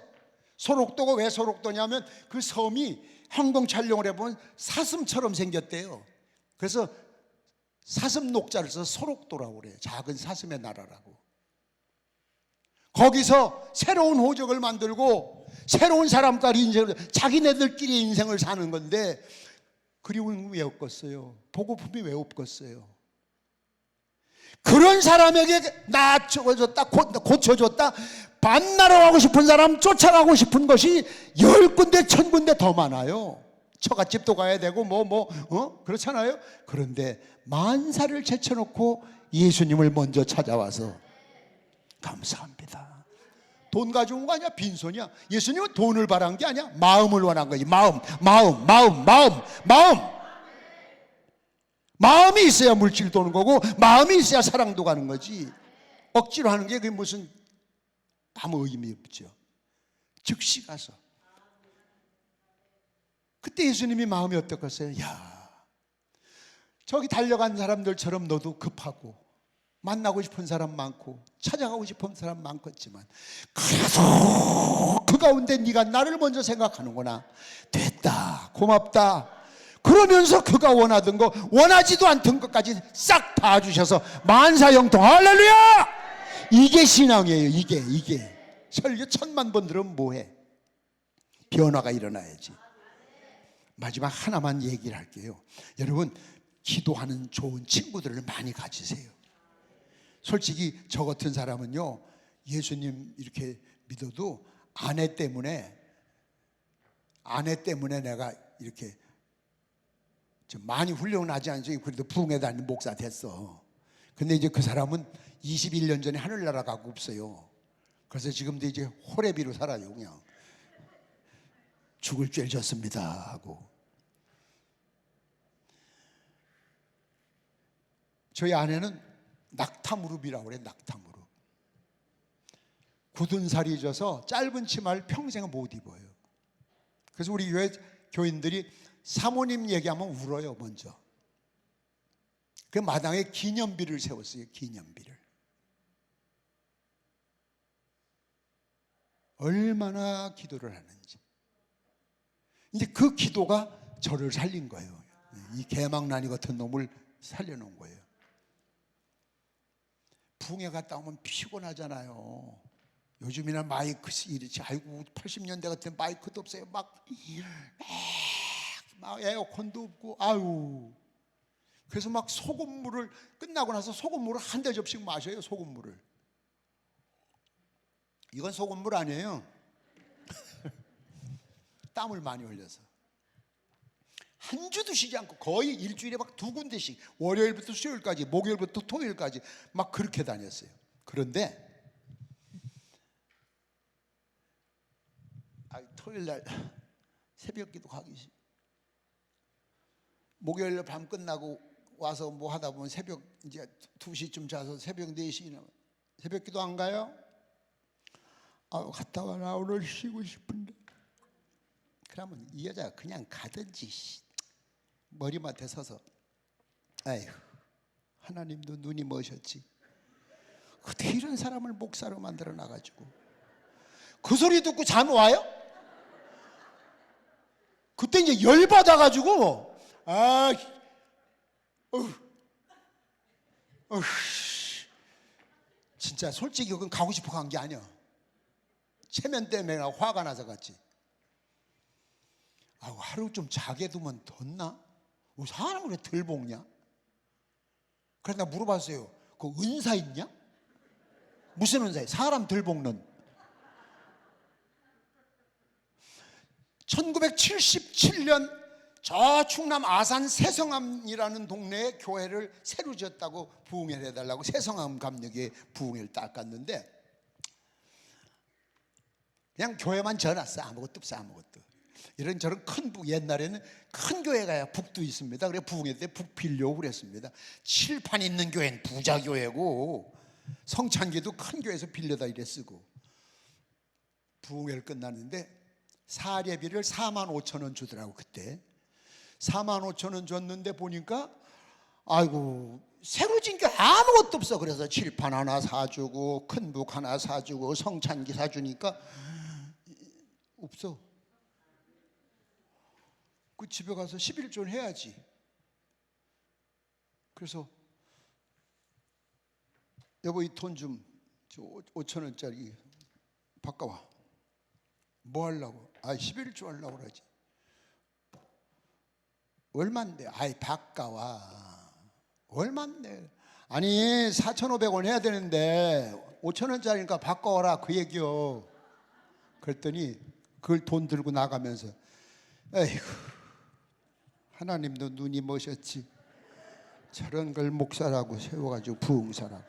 소록도가 왜 소록도냐면 그 섬이 항공 촬영을 해보면 사슴처럼 생겼대요. 그래서 사슴 녹자를 써서 소록도라고 그래요. 작은 사슴의 나라라고. 거기서 새로운 호적을 만들고 새로운 사람들이 인생을, 자기네들끼리 인생을 사는 건데 그리움이 왜 없겠어요? 보고품이 왜 없겠어요? 그런 사람에게 낮춰줬다, 고쳐줬다, 반나러 가고 싶은 사람 쫓아가고 싶은 것이 10군데 1000군데 더 많아요. 처갓집도 가야 되고 그렇잖아요. 그런데 만사를 제쳐놓고 예수님을 먼저 찾아와서 감사합니다. 돈 가져온 거 아니야? 빈손이야. 예수님은 돈을 바란 게 아니야. 마음을 원한 거지. 마음이 있어야 물질도 오는 거고 마음이 있어야 사랑도 가는 거지. 억지로 하는 게 그게 무슨 아무 의미 없죠. 즉시 가서. 그때 예수님이 마음이 어떻겠어요? 야, 저기 달려간 사람들처럼 너도 급하고 만나고 싶은 사람 많고 찾아가고 싶은 사람 많겠지만 그래도 그 가운데 네가 나를 먼저 생각하는구나. 됐다, 고맙다. 그러면서 그가 원하던 거, 원하지도 않던 것까지 싹 다 주셔서 만사형통. 할렐루야! 이게 신앙이에요. 이게 설교 1000만 번 들으면 뭐해? 변화가 일어나야지. 마지막 하나만 얘기를 할게요. 여러분, 기도하는 좋은 친구들을 많이 가지세요. 솔직히 저 같은 사람은요, 예수님 이렇게 믿어도 아내 때문에 내가 이렇게 좀 많이 훌륭하지 않죠. 그래도 부흥회 다니는 목사 됐어. 근데 이제 그 사람은 21년 전에 하늘나라 가고 없어요. 그래서 지금도 이제 호레비로 살아요. 그냥 죽을 죄를 졌습니다 하고. 저희 아내는 낙타무릎이라고 그래요. 낙타무릎. 굳은 살이 져서 짧은 치마를 평생 못 입어요. 그래서 우리 교회 교인들이 사모님 얘기하면 울어요. 먼저 그 마당에 기념비를 세웠어요. 기념비를. 얼마나 기도를 하는지. 이제 그 기도가 저를 살린 거예요. 이 개망나니 같은 놈을 살려놓은 거예요. 붕에 갔다 오면 피곤하잖아요. 요즘이나 마이크 이렇지. 아이고 80년대 같은 마이크도 없어요. 막 에어컨도 없고 아유. 그래서 막 소금물을 끝나고 나서 소금물을 한 대접씩 마셔요. 소금물을. 이건 소금물 아니에요. 땀을 많이 흘려서 한 주도 쉬지 않고 거의 일주일에 막 2군데씩 월요일부터 수요일까지 목요일부터 토요일까지 막 그렇게 다녔어요. 그런데 토요일날 새벽기도 가기 싫어. 목요일 밤 끝나고 와서 뭐 하다 보면 새벽 이제 2시쯤 자서 새벽 4시나 새벽기도 안 가요? 갔다 와. 나 오늘 쉬고 싶은데. 그러면 이 여자가 그냥 가든지 머리맡에 서서 아이고 하나님도 눈이 머셨지. 어떻게 이런 사람을 목사로 만들어 놔가지고 그 소리 듣고 잠이 와요? 그때 이제 열받아가지고 진짜 솔직히 그건 가고 싶어 간 게 아니야. 체면 때문에 화가 나서 갔지. 하루 좀 자게 두면 덧나? 사람을 왜 덜 볶냐? 그래서 나 물어봤어요. 그 은사 있냐? 무슨 은사예요? 사람 덜 볶는. 1977년 저 충남 아산 새성암이라는 동네에 교회를 새로 지었다고 부흥회를 해달라고 새성암 감리교에 부흥회를 닦았는데 그냥 교회만 지어놨어. 아무것도 없어. 아무것도. 이런저런 큰 옛날에는 큰 교회가 북도 있습니다. 그래 부흥회 때 북 빌려고 그랬습니다. 칠판 있는 교회는 부자 교회고 성찬기도 큰 교회에서 빌려다 이래 쓰고. 부흥회를 끝났는데 사례비를 45,000원 주더라고. 그때 45,000원 줬는데 보니까 아이고 새로 진 게 아무것도 없어. 그래서 칠판 하나 사주고 큰 북 하나 사주고 성찬기 사주니까 없어. 그 집에 가서 11조를 해야지. 그래서 여보 이 돈 좀 5,000원짜리 바꿔와. 뭐 하려고? 11조 하려고 그러지. 얼만데? 바꿔와. 얼만데? 아니 4,500원 해야 되는데 5,000원짜리니까 바꿔와라 그 얘기요. 그랬더니 그걸 돈 들고 나가면서 에이구 하나님도 눈이 머셨지. 저런 걸 목사라고 세워가지고 부흥사라고.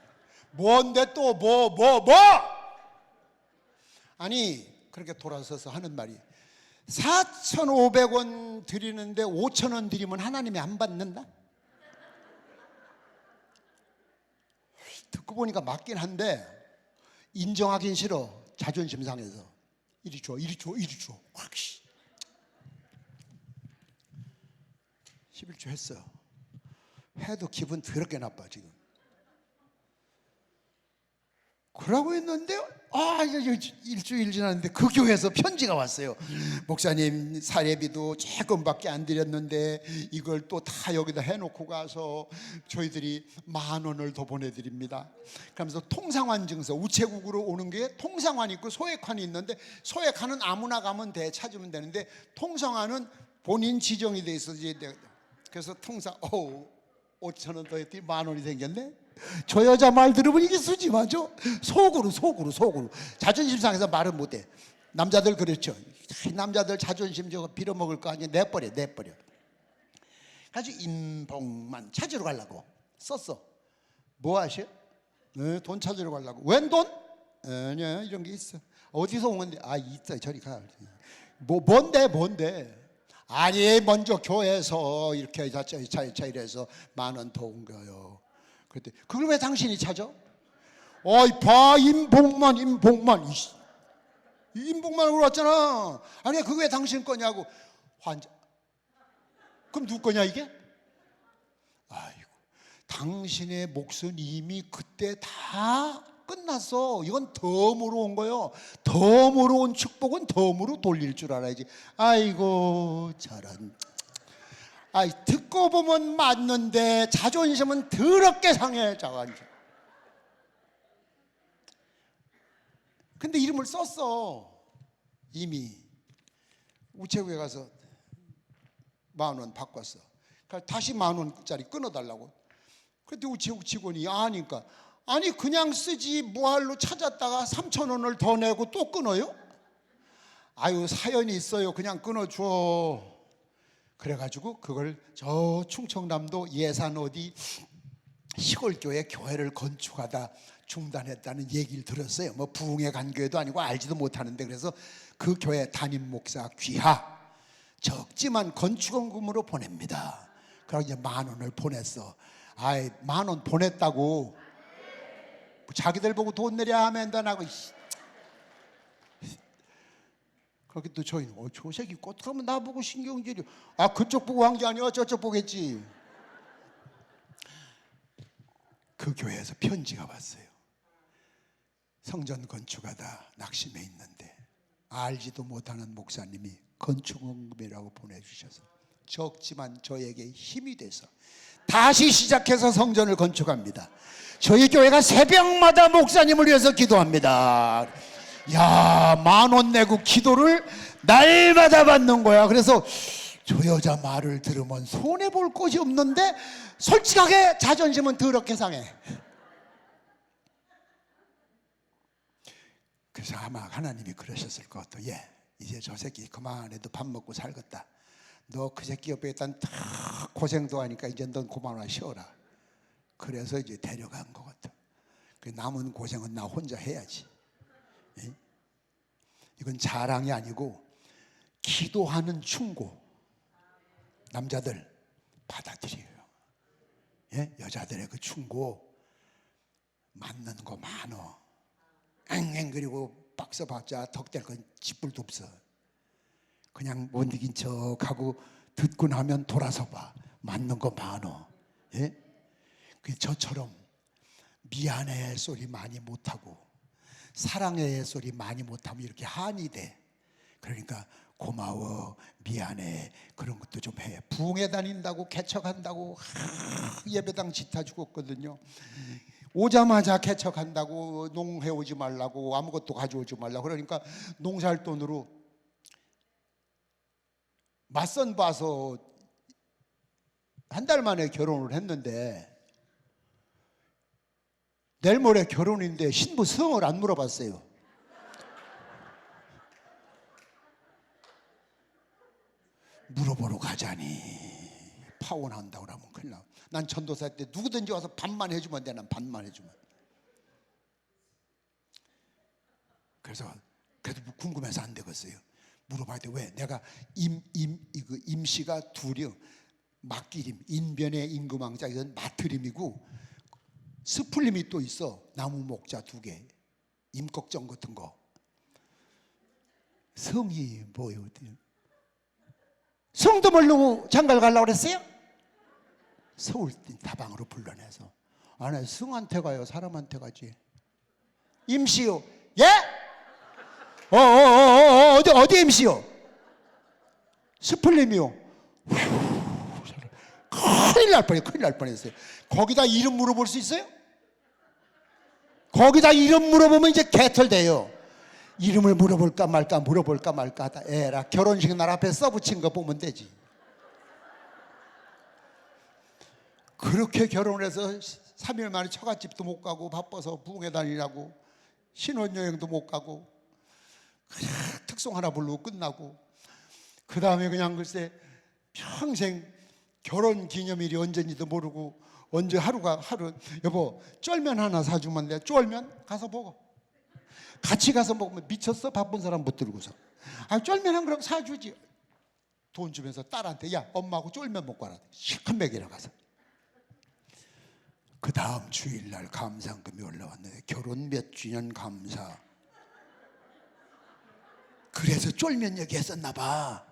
뭔데 또 뭐? 아니 그렇게 돌아서서 하는 말이 4,500원 드리는데 5,000원 드리면 하나님이 안 받는다? 듣고 보니까 맞긴 한데 인정하긴 싫어. 자존심 상해서. 이리 줘. 확 11조 했어. 해도 기분 더럽게 나빠 지금. 그러고 있는데 일주일 지났는데 그 교회에서 편지가 왔어요. 목사님 사례비도 조금밖에 안 드렸는데 이걸 또 다 여기다 해놓고 가서 저희들이 10,000원을 더 보내드립니다. 그러면서 통상환 증서 우체국으로 오는 게 통상환 있고 소액환이 있는데 소액환은 아무나 가면 돼. 찾으면 되는데 통상환은 본인 지정이 돼 있어. 그래서 통상 5,000원 더 했더니 10,000원이 생겼네. 저 여자 말 들으면 이게 수지 맞아? 속으로 자존심 상해서 말은 못해. 남자들 그렇죠. 남자들 자존심 저거 빌어먹을 거 아니야. 내버려. 아주 인복만 찾으러 가려고 썼어. 뭐 하셔? 돈 찾으러 가려고. 웬 돈? 아니야 이런 게 있어. 어디서 온 건데? 있어 저리 가. 뭔데? 아니 먼저 교회에서 이렇게 이래서 10,000원 더 온 거요. 그때 그걸 왜 당신이 찾아? 봐 임복만 임복만으로 왔잖아. 아니 그거 왜 당신 거냐고. 환자. 그럼 누구 거냐 이게? 아이고 당신의 몫은 이미 그때 다 끝났어. 이건 덤으로 온 거예요. 덤으로 온 축복은 덤으로 돌릴 줄 알아야지. 아이고 저런. 듣고 보면 맞는데 자존심은 더럽게 상해. 근데 이름을 썼어. 이미 우체국에 가서 10,000원 바꿨어. 그러니까 다시 10,000원짜리 끊어달라고. 그런데 우체국 직원이 아니까, 아니 그냥 쓰지 뭐할로 찾았다가 3,000원을 더 내고 또 끊어요? 아유 사연이 있어요. 그냥 끊어줘. 그래가지고 그걸 저 충청남도 예산 어디 시골교회 교회를 건축하다 중단했다는 얘기를 들었어요. 뭐 부흥회 간 교회도 아니고 알지도 못하는데, 그래서 그 교회 담임 목사 귀하 적지만 건축원금으로 보냅니다. 그러고 이제 10,000원을 보냈어. 10,000원 보냈다고 자기들 보고 돈 내려 하면 된다고. 그렇게 또 저희는 저 새끼 어떡하면 나보고 신경질이. 그쪽 보고 한 게 아니야 저쪽 보겠지. 그 교회에서 편지가 왔어요. 성전 건축하다 낙심해 있는데 알지도 못하는 목사님이 건축원금이라고 보내주셔서 적지만 저에게 힘이 돼서 다시 시작해서 성전을 건축합니다. 저희 교회가 새벽마다 목사님을 위해서 기도합니다. 야, 10,000원 내고 기도를 날마다 받는 거야. 그래서 저 여자 말을 들으면 손해볼 것이 없는데 솔직하게 자존심은 더럽게 상해. 그래서 아마 하나님이 그러셨을 것 같아. 이제 저 새끼 그만해도 밥 먹고 살겠다. 너 그 새끼 옆에 일단 다 고생도 하니까 이제 넌 그만 와 쉬어라. 그래서 이제 데려간 것 같아. 그 남은 고생은 나 혼자 해야지. 이건 자랑이 아니고 기도하는 충고. 남자들 받아들여요. 여자들의 그 충고 맞는 거 많어. 앵앵거리고 박서봤자 덕될 건 짓불도 없어. 그냥 못 이긴 척하고 듣고 나면 돌아서 봐. 맞는 거 많어. 저처럼 미안해 소리 많이 못하고 사랑해 소리 많이 못하면 이렇게 한이 돼. 그러니까 고마워, 미안해 그런 것도 좀 해. 부흥회 다닌다고 개척한다고 예배당 지타 죽었거든요. 오자마자 개척한다고 농해 오지 말라고 아무것도 가져오지 말라고. 그러니까 농사할 돈으로 맞선 봐서 한 달 만에 결혼을 했는데, 내일 모레 결혼인데 신부 성을 안 물어봤어요. 물어보러 가자니 파혼한다고 그러면 큰일 나. 난 전도사 때 누구든지 와서 반만 해주면 돼. 난 반만 해주면. 그래서 그래도 궁금해서 안 되겠어요. 물어봐야 돼. 왜? 내가 임씨가 둘이요. 막기림, 인변의 임금왕자, 이건 마트림이고 스풀림이 또 있어. 나무 목자 2개, 임꺽정 같은 거. 성이 뭐예요? 성도 모르고 장가를 가려고 그랬어요? 서울 다방으로 불러내서. 아니 성한테 가요? 사람한테 가지? 임씨요? 예? 어디 임씨요? 스플림이요? 큰일 날 뻔했어요. 거기다 이름 물어볼 수 있어요? 거기다 이름 물어보면 이제 개털돼요. 이름을 물어볼까 말까 하다 에라 결혼식 날 앞에 써붙인 거 보면 되지. 그렇게 결혼을 해서 3일 만에 처갓집도 못 가고 바빠서 부흥회 다니라고 신혼여행도 못 가고 그냥 특송 하나 부르고 끝나고, 그 다음에 그냥 글쎄 평생 결혼기념일이 언제인지도 모르고 언제 하루가 하루. 여보 쫄면 하나 사주면 돼. 쫄면 가서 먹어. 같이 가서 먹으면 미쳤어? 바쁜 사람 못 들고서. 쫄면 한 그릇 사주지. 돈 주면서 딸한테 야 엄마하고 쫄면 먹고 와라. 실컷 먹이러 가서. 그 다음 주일날 감상금이 올라왔는데 결혼 몇 주년 감사. 그래서 쫄면 얘기 했었나 봐.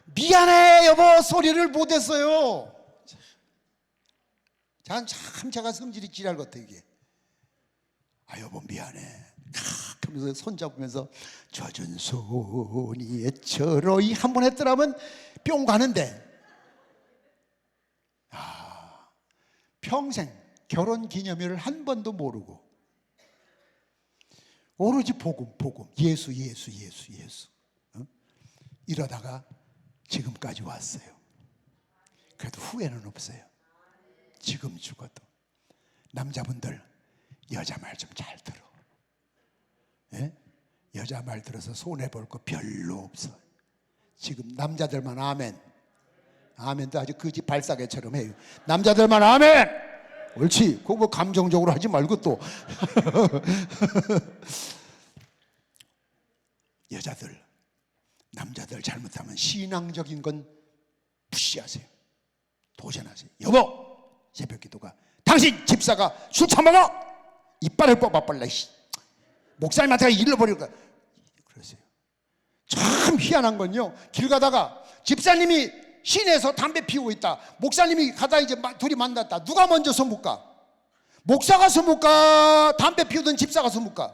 미안해 여보 소리를 못했어요. 참 제가 성질이 지랄 같아 이게. 여보 미안해 하면서 손잡으면서 젖은 손이 애처로이 한 번 했더라면 뿅 가는데, 평생 결혼 기념일을 한 번도 모르고 오로지 복음 예수 이러다가 지금까지 왔어요. 그래도 후회는 없어요. 지금 죽어도. 남자분들 여자 말 좀 잘 들어. 예? 여자 말 들어서 손해볼 거 별로 없어. 지금 남자들만 아멘. 아멘도 아주 거지 발사계처럼 해요. 남자들만 아멘. 옳지. 그거 뭐 감정적으로 하지 말고 또 여자들 남자들 잘못하면 신앙적인 건 무시하세요. 도전하세요. 여보 새벽 기도가 당신 집사가 술 처먹어 이빨을 뽑아버려 목사님한테 일러버릴 거야 그러세요. 참 희한한 건요, 길 가다가 집사님이 시내에서 담배 피우고 있다, 목사님이 가다 이제 둘이 만났다. 누가 먼저 서묻까? 목사가 서묻까? 담배 피우던 집사가 서묻까?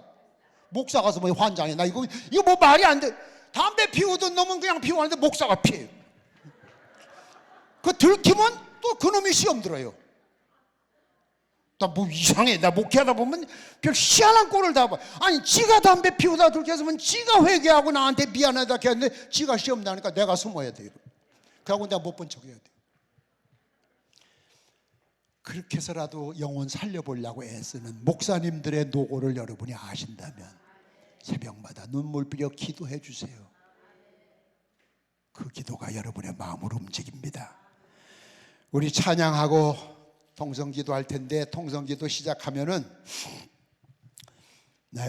목사가 서뭐 환장해. 나 이거 뭐 말이 안 돼. 담배 피우던 놈은 그냥 피우는데 목사가 피해요. 그 들키면 또 그놈이 시험 들어요. 나 뭐 이상해. 나 목회하다 보면 별 희한한 꼴을 다 봐. 아니 지가 담배 피우다 들켰으면 지가 회개하고 나한테 미안하다 했는데 지가 시험 나니까 내가 숨어야 돼요. 그러고 내가 못 본 척 해야 돼. 그렇게 해서라도 영혼 살려보려고 애쓰는 목사님들의 노고를 여러분이 아신다면 새벽마다 눈물 뿌려 기도해 주세요. 그 기도가 여러분의 마음을 움직입니다. 우리 찬양하고 통성기도 할 텐데, 통성기도 시작하면은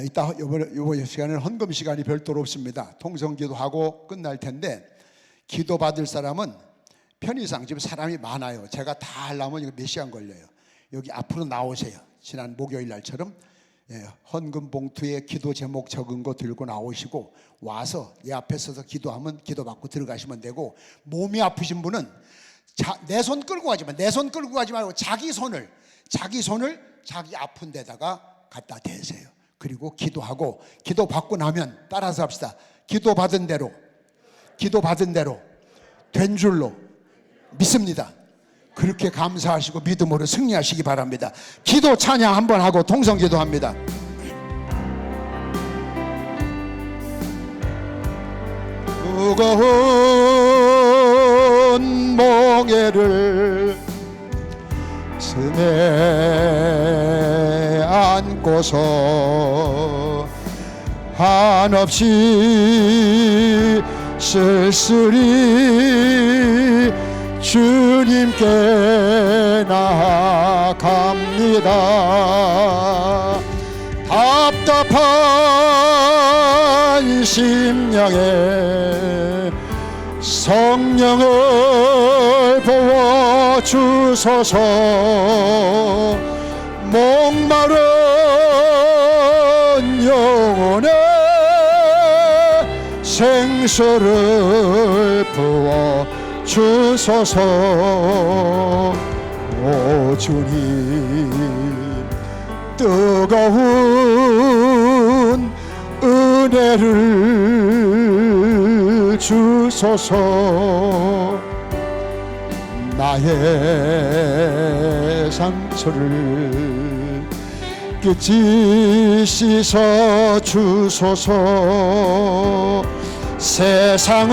이따 이번 시간에는 헌금 시간이 별도로 없습니다. 통성기도 하고 끝날 텐데, 기도 받을 사람은 편의상 지금 사람이 많아요. 제가 다 하려면 이거 몇 시간 걸려요. 여기 앞으로 나오세요. 지난 목요일 날처럼 헌금 봉투에 기도 제목 적은 거 들고 나오시고 와서 내 앞에 서서 기도하면 기도 받고 들어가시면 되고, 몸이 아프신 분은 내 손 끌고 가지 마. 내 손 끌고 가지 말고 자기 손을 자기 아픈 데다가 갖다 대세요. 그리고 기도하고, 기도 받고 나면 따라서 합시다. 기도 받은 대로 된 줄로 믿습니다. 그렇게 감사하시고 믿음으로 승리하시기 바랍니다. 기도 찬양 한번 하고 통성기도 합니다. 무거운 멍에를 등에 안고서 한없이 쓸쓸히 주님께 나아갑니다. 답답한 심령에 성령을 부어주소서. 목마른 영혼에 생수를 부어주소서. 오 주님, 뜨거운 은혜를 주소서. 나의 상처를 깨끗이 씻어 주소서. 세상은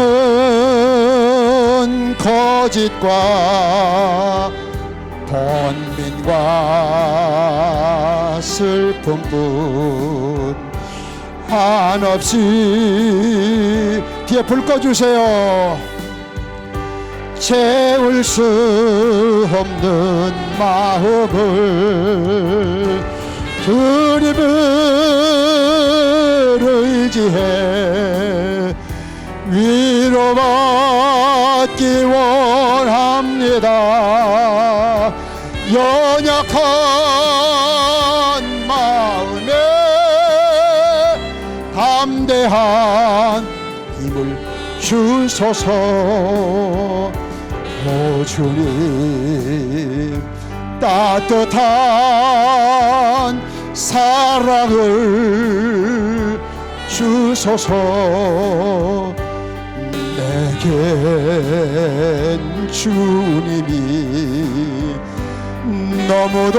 거짓과 번민과 슬픔뿐 한없이 뒤에 불 꺼주세요. 채울 수 없는 마음을 주님을 의지해 위로받기 원합니다. 연약한 마음에 담대한 힘을 주소서. 오 주님, 따뜻한 사랑을 주소서. 내겐 주님이 너무도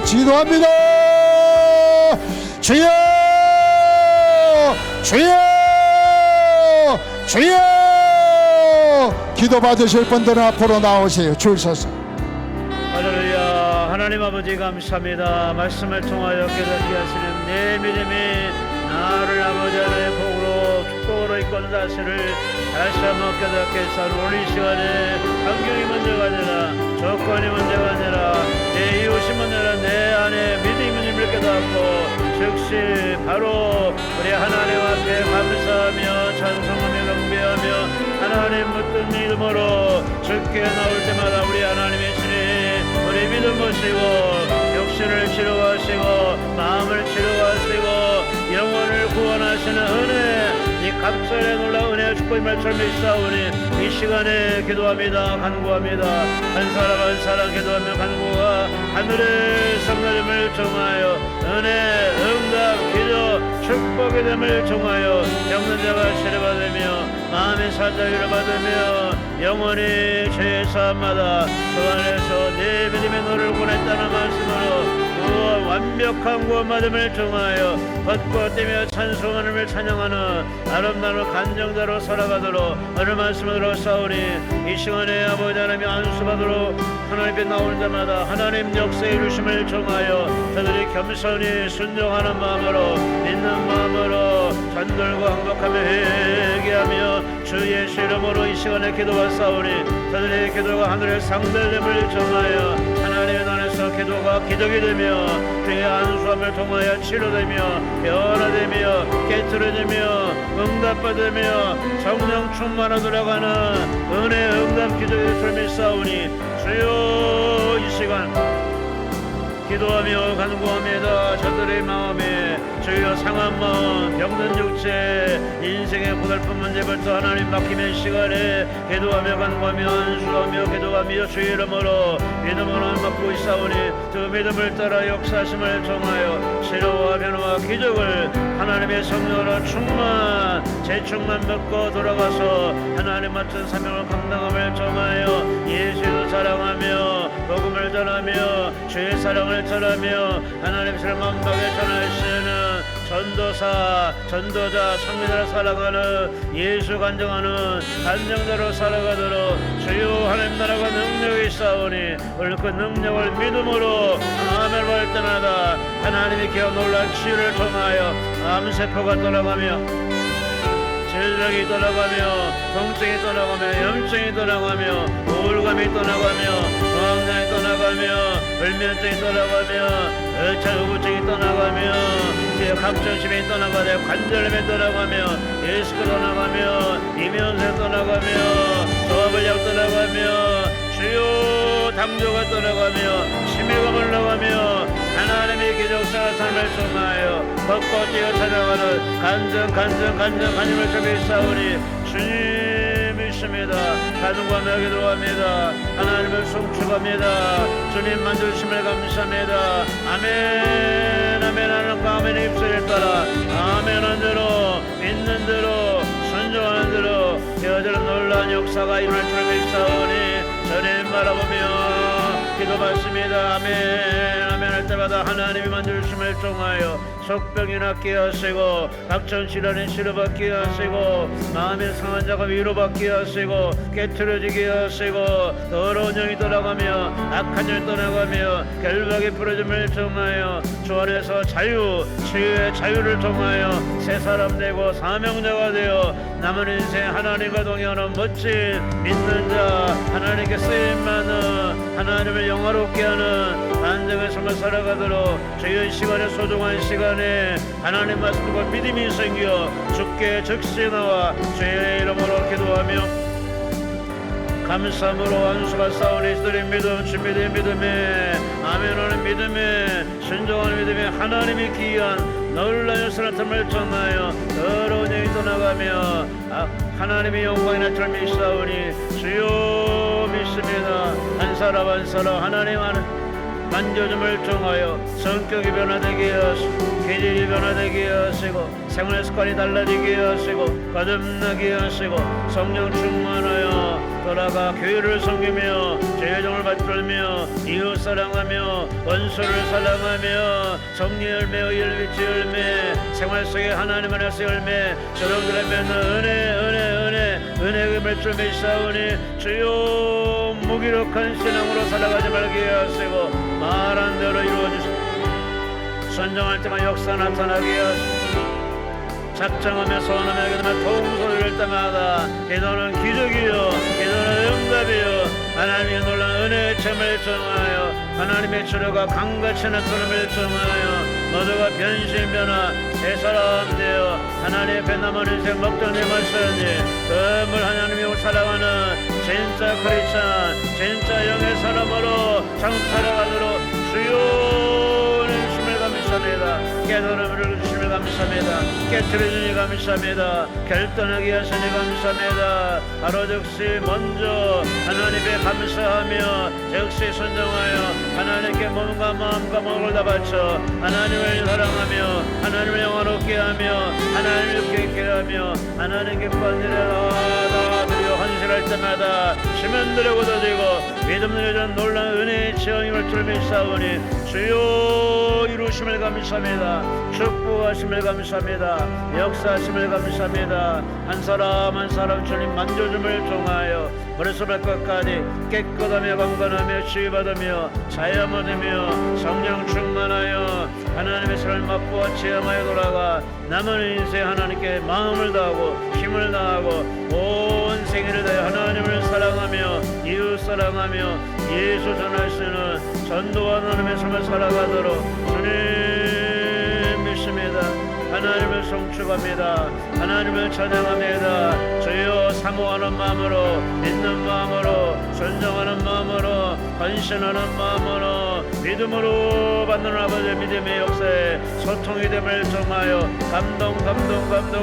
기도합니다. 주여 주여 주여. 기도 받으실 분들은 앞으로 나오세요. 줄 서서. 할렐루야. 하나님 아버지 감사합니다. 말씀을 통하여 깨닫게 하시는 내 믿음이 나를 아버지 하나님의 복으로 축복으로 이끄는 사실을 다시 한번 깨닫게 해서 오늘 이 시간에 환경이 문제가 아니라 조건이 문제가 아니라 내 이웃이 문제라 내 안에 믿음이 문제를 깨닫고 즉시 바로 우리 하나님 앞에 감사하며 찬송하며 경배하며 하나님 묻던 믿음으로 주께 나올 때마다 우리 하나님의 신이 우리 믿음 보시고 육신을 치료하시고 마음을 치료하시고 영혼을 구원하시는 은혜, 이 갑절의 놀라운 은혜의 축복임을 믿사오니 이 시간에 기도합니다. 간구합니다. 한 사람 한 사람 기도하며 간구가 하늘의 성령님을 정하여 은혜, 응답, 기도, 축복의 됨을 정하여 병든 자가 치료받으며 마음의 사자유를 받으며 영원히 죄의 사함마다 그 안에서 내 믿음의 너를 구원했다는 말씀으로 구원, 완벽한 구원받음을 정하여 벚꽃 뛰며 찬송하는을 찬양하는 아름다운 간정자로 살아가도록 오늘 말씀으로 싸우니 이 시간에 아버지 하나님이 안수받도록 하나님께 나오는 자마다 하나님 역사의 이루심을 정하여 저들이 겸손히 순종하는 마음으로 믿는 마음으로 전들과 항복하며 회개하며 주 예수 이름으로 이 시간에 기도가 싸우니 저들의 기도가 하늘의 상달됨을 정하여 하나님의 안에서 기도가 기적이 되며 주의 안수함을 통하여 치료되며 변화되며 깨트려지며 응답받으며 성령 충만하 돌아가는 은혜 응답 기도의 삶을 싸우니 주여 이 시간 기도하며 간구합니다. 저들의 마음에 주여 상한 마음, 병든 육체, 인생의 고달픈 문제부터 하나님 맡기는 시간에 기도하며 간구하며 안수하며 기도하며 주의 이름으로 믿음으로 받고 있사오니 그 믿음을 따라 역사심을 통하여 치료와 변화와 기적을 하나님의 성령으로 재충만 받고 돌아가서 하나님 맡은 사명을 감당함을 정하여 예수를 사랑하며 복음을 전하며 주의 사랑을 전하며 하나님의 사랑 만방에 전하시는 전도자, 성민으로 살아가는 예수 간증하는 간증자로 살아가도록 주요 하나님 나라가 능력이 있사오니 오늘 그 능력을 믿음으로 아멘 할 때마다 하나님의 기업 놀란 치유를 통하여 암세포가 떠나가며 질병이 떠나가며 통증이 떠나가며 염증이 떠나가며 우울감이 떠나가며 무항량이 떠나가며 불면증이 떠나가며 의구증이 떠나가며 각종 질병이 떠나가며 관절염이 떠나가며 예수가 떠나가며 이면세 떠나가며 소화불량 떠나가며 주요 당뇨가 떠나가며 치매가 올라가며 하나님의 기적사 삶을 통하여 벚꽃 뛰어 찾아가는 간증을 접해 싸우니 주님 믿습니다. 간구하며 기도합니다. 하나님을 송축합니다. 주님 만드심을 감사합니다. 아멘 아멘 하는 아멘의 입술을 따라 아멘한 대로 믿는 대로 순종하는 대로 되어지는 놀라운 역사가 일어날 줄 믿사오니 주님 바라보며 기도받습니다. 아멘 아멘 할 때마다 하나님이 만드심을 통하여 속병이 낫게 하시고 각종 질환이 치료받게 하시고 마음의 상한 자가 위로받게 하시고 깨트려지게 하시고 더러운 영이 떠나가며 악한 영이 떠나가며 결박의 부러짐을 통하여 주 안에서 치유의 자유를 통하여 새 사람 되고 사명자가 되어 남은 인생 하나님과 동행하는 멋진 믿는 자, 하나님께 쓰임받는 하나님을 영화롭게 하는 안정의 삶을 살아가도록 주의 시간에 소중한 시간에 하나님 말씀과 믿음이 생겨 주께 즉시 나와 주의 이름으로 기도하며 감사함으로 안수가 싸우니 이들의 믿음 주님의 믿음에 아멘하는 믿음에 순종하는 믿음에 하나님이 귀한 놀라운 사람을 전하여 더러운 영이 떠나가며 하나님의 영광이 나타날 믿사오니 주여 믿습니다. 한 사람 한 사람 하나님 안에 만져줌을 통하여 성격이 변화되게 하시고 기질이 변화되게 하시고 생활 습관이 달라지게 하시고 거듭나게 하시고 성령 충만하여 돌아가 교회를 섬기며 죄정을 받들며 이웃 사랑하며 원수를 사랑하며 성리 열매 의의 빛의 열매 생활 속에 하나님 안에서 열매 저런들의 맺는 은혜의 맺음이 싸우니 주여 무기력한 신앙으로 살아가지 말게 하시고 말한 대로 이루어주시고 선정할 때만 역사 나타나게 하시고 작정하며 소원하며 기도하며 통소리를 때마다 기도는 기적이요 기도는 응답이요 하나님의 놀라운 은혜의 점을 통하여 하나님의 치료가 강같이 나타남을 통하여 모두가 변신 변화 새 사람 되어 하나님의 변함한 인생 먹던 내마사니 정말 하나님이 사랑하는 진짜 크리스찬 진짜 영의 사람으로 장살아가도록 주여 주심을 감사합니다. 깨달음을 주심을 감사합니다. 깨트려주니 감사합니다. 결단하게 하시니 감사합니다. 바로 즉시 먼저 하나님께 감사하며 즉시 순종하여 하나님께 몸과 마음과 몸을 다 바쳐 하나님을 사랑하며 하나님을 영화롭게 하며 하나님을 기쁘게 하며 하나님께 관절을 드려 헌신할 때마다 시면들에 굳어지고 믿음 내전 놀라운 은혜의 지형임을 들며 싸우니 주여 이루심을 감사합니다. 축복하심을 감사합니다. 역사하심을 감사합니다. 한 사람 한 사람 주님 만져줌을 통하여 머리서 발끝까지 깨끗하며 건강하며 치유받으며 자유 얻으며 성령 충만하여 하나님의 사랑을 맛보아 체험하여 돌아가 남은 인생 하나님께 마음을 다하고 힘을 다하고 온 생애를 다해 하나님을 사랑하며 이웃 사랑하며 예수 전하시는 전도와 하나님의 삶을 살아가도록 주님 믿습니다. 하나님을 송축합니다. 하나님을 찬양합니다. 주여 사모하는 마음으로 믿는 마음으로 순종하는 마음으로 헌신하는 마음으로 믿음으로 받는 아버지의 믿음의 역사에 소통이 됨을 통하여 감동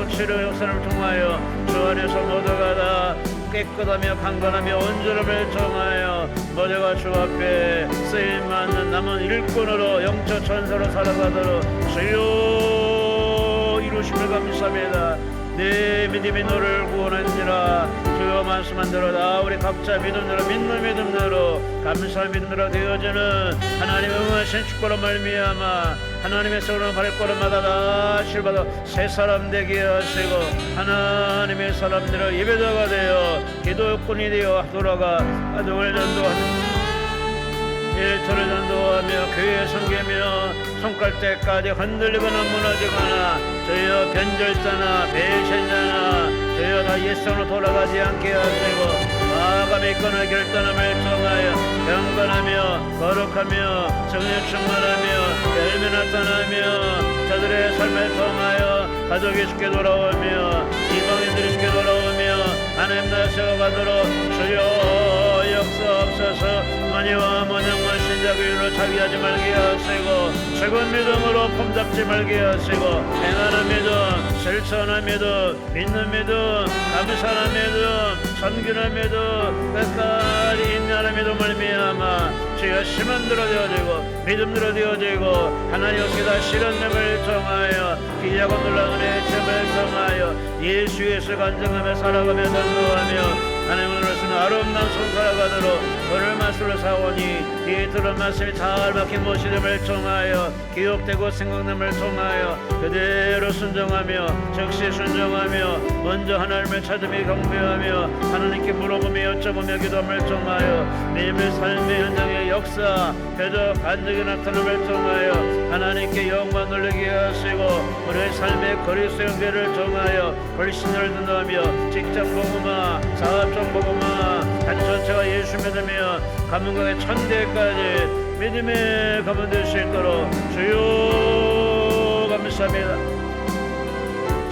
치료 역사를 통하여 주 안에서 모두가 다 깨끗하며 강건하며 온전함을 통하여 모두가 주 앞에 쓰임받는 남은 일꾼으로 영적 천사로 살아가도록 주여 이루심을 감사합니다. 내 믿음이 너를 구원한지라 주여 말씀한 대로 다 우리 각자 믿음대로 믿는 믿음대로 감사의 믿음대로 되어지는 하나님 응하신 축복으로 말미암아 하나님의 서로는 발걸음마다 다 실받아 새 사람 되게 하시고 하나님의 사람들을 예배자가 되어 기도꾼이 되어 돌아가 아동을 전도하는 일터를 전도하며 교회에 섬기며 손갈때까지 흔들리거나 무너지거나 저희여 변절자나 배신자나 저희여 다 옛성으로 돌아가지 않게 하시고 마감의 이권을 결단함을 통하여 경건하며 거룩하며 성령 충만하며 열매 나타나며 저들의 삶을 통하여 가족이 쉽게 돌아오며 이방인들이 쉽게 돌아오며 하나님 나라 세워가도록 주여 역사옵소서. 만이와 만영만 신자교회로 자기하지 말게 하시고 최근 믿음으로 폼잡지 말게 하시고 행하는 믿음 실천하는 믿음 믿는 믿음 감사하는 믿음 섬기는 믿음 끝까지 인내하는 믿음을 미하마 주여 심은들어 되어지고 믿음들어 되어지고 하나님 없이다 실현됨을 통하여 기자고 놀라운 은혜의 점을 통하여 예수의 간증하며 살아가며 전도하며 하나님을 쓰는 아름다운 손 살아가도록 오늘 말씀을 사오니 이 들은 말씀이 잘 박힌 모시됨을 통하여 기억되고 생각됨을 통하여 그대로 순종하며 즉시 순종하며 먼저 하나님을 찾으며 경배하며 하나님께 물어보며 여쭤보며 기도함을 통하여 매일매일 삶의 현장의 역사 표적 간증이 나타남을 통하여 하나님께 영광 돌리게 하시고 우리의 삶의 그리스도 연결을 통하여 불신을 드러하며 직장 복음화 사업장 복음화 단 전체가 예수 믿으며 가문강의 천대까지 믿음의 가문 될 수 있도록 주여 감사합니다.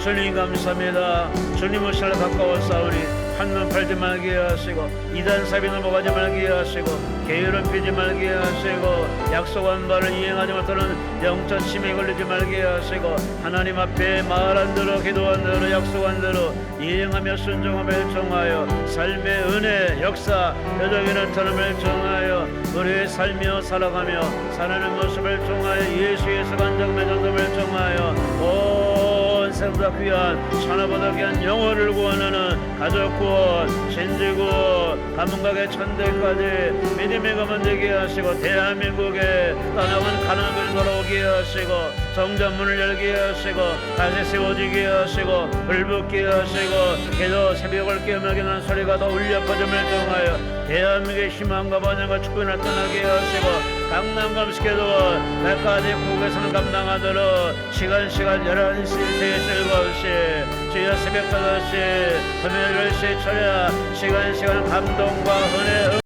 주님 감사합니다. 주님 오시라 가까워 싸우니 한눈 팔지 말게 하시고 이단 사비 넘어가지 말게 하시고 게으름 피지 말게 하시고 약속한 바를 이행하지 못하는 영적 침에 걸리지 말게 하시고 하나님 앞에 말한 대로 기도한 대로 약속한 대로 이행하며 순종함을 정하여 삶의 은혜 역사 표적이 나타남을 정하여 우리의 살며 살아가며 살아가는 모습을 정하여 예수의 간증의 전dom을 정하여 온 생보다 귀한 천하보다 귀한 영혼을 구원하는 가족 구원 신지 구원 가문가게 천대까지 믿음의 가문 되게 하시고 대한민국에 떠나간 가난을 돌아오게 하시고 성전문을 열게 하시고 다시 세워지게 하시고 불붙게 하시고 기도 새벽을 깨우며 난 소리가 더 울려 퍼짐을 정하여 대한민국의 희망과 번영과 축복이 나타나게 하시고 강남감 스케도원 날까지 국에서는 감당하도록 시간 11시 3시 7시 주여 새벽 5시 금요일 10시 철야 시간 감동과 은혜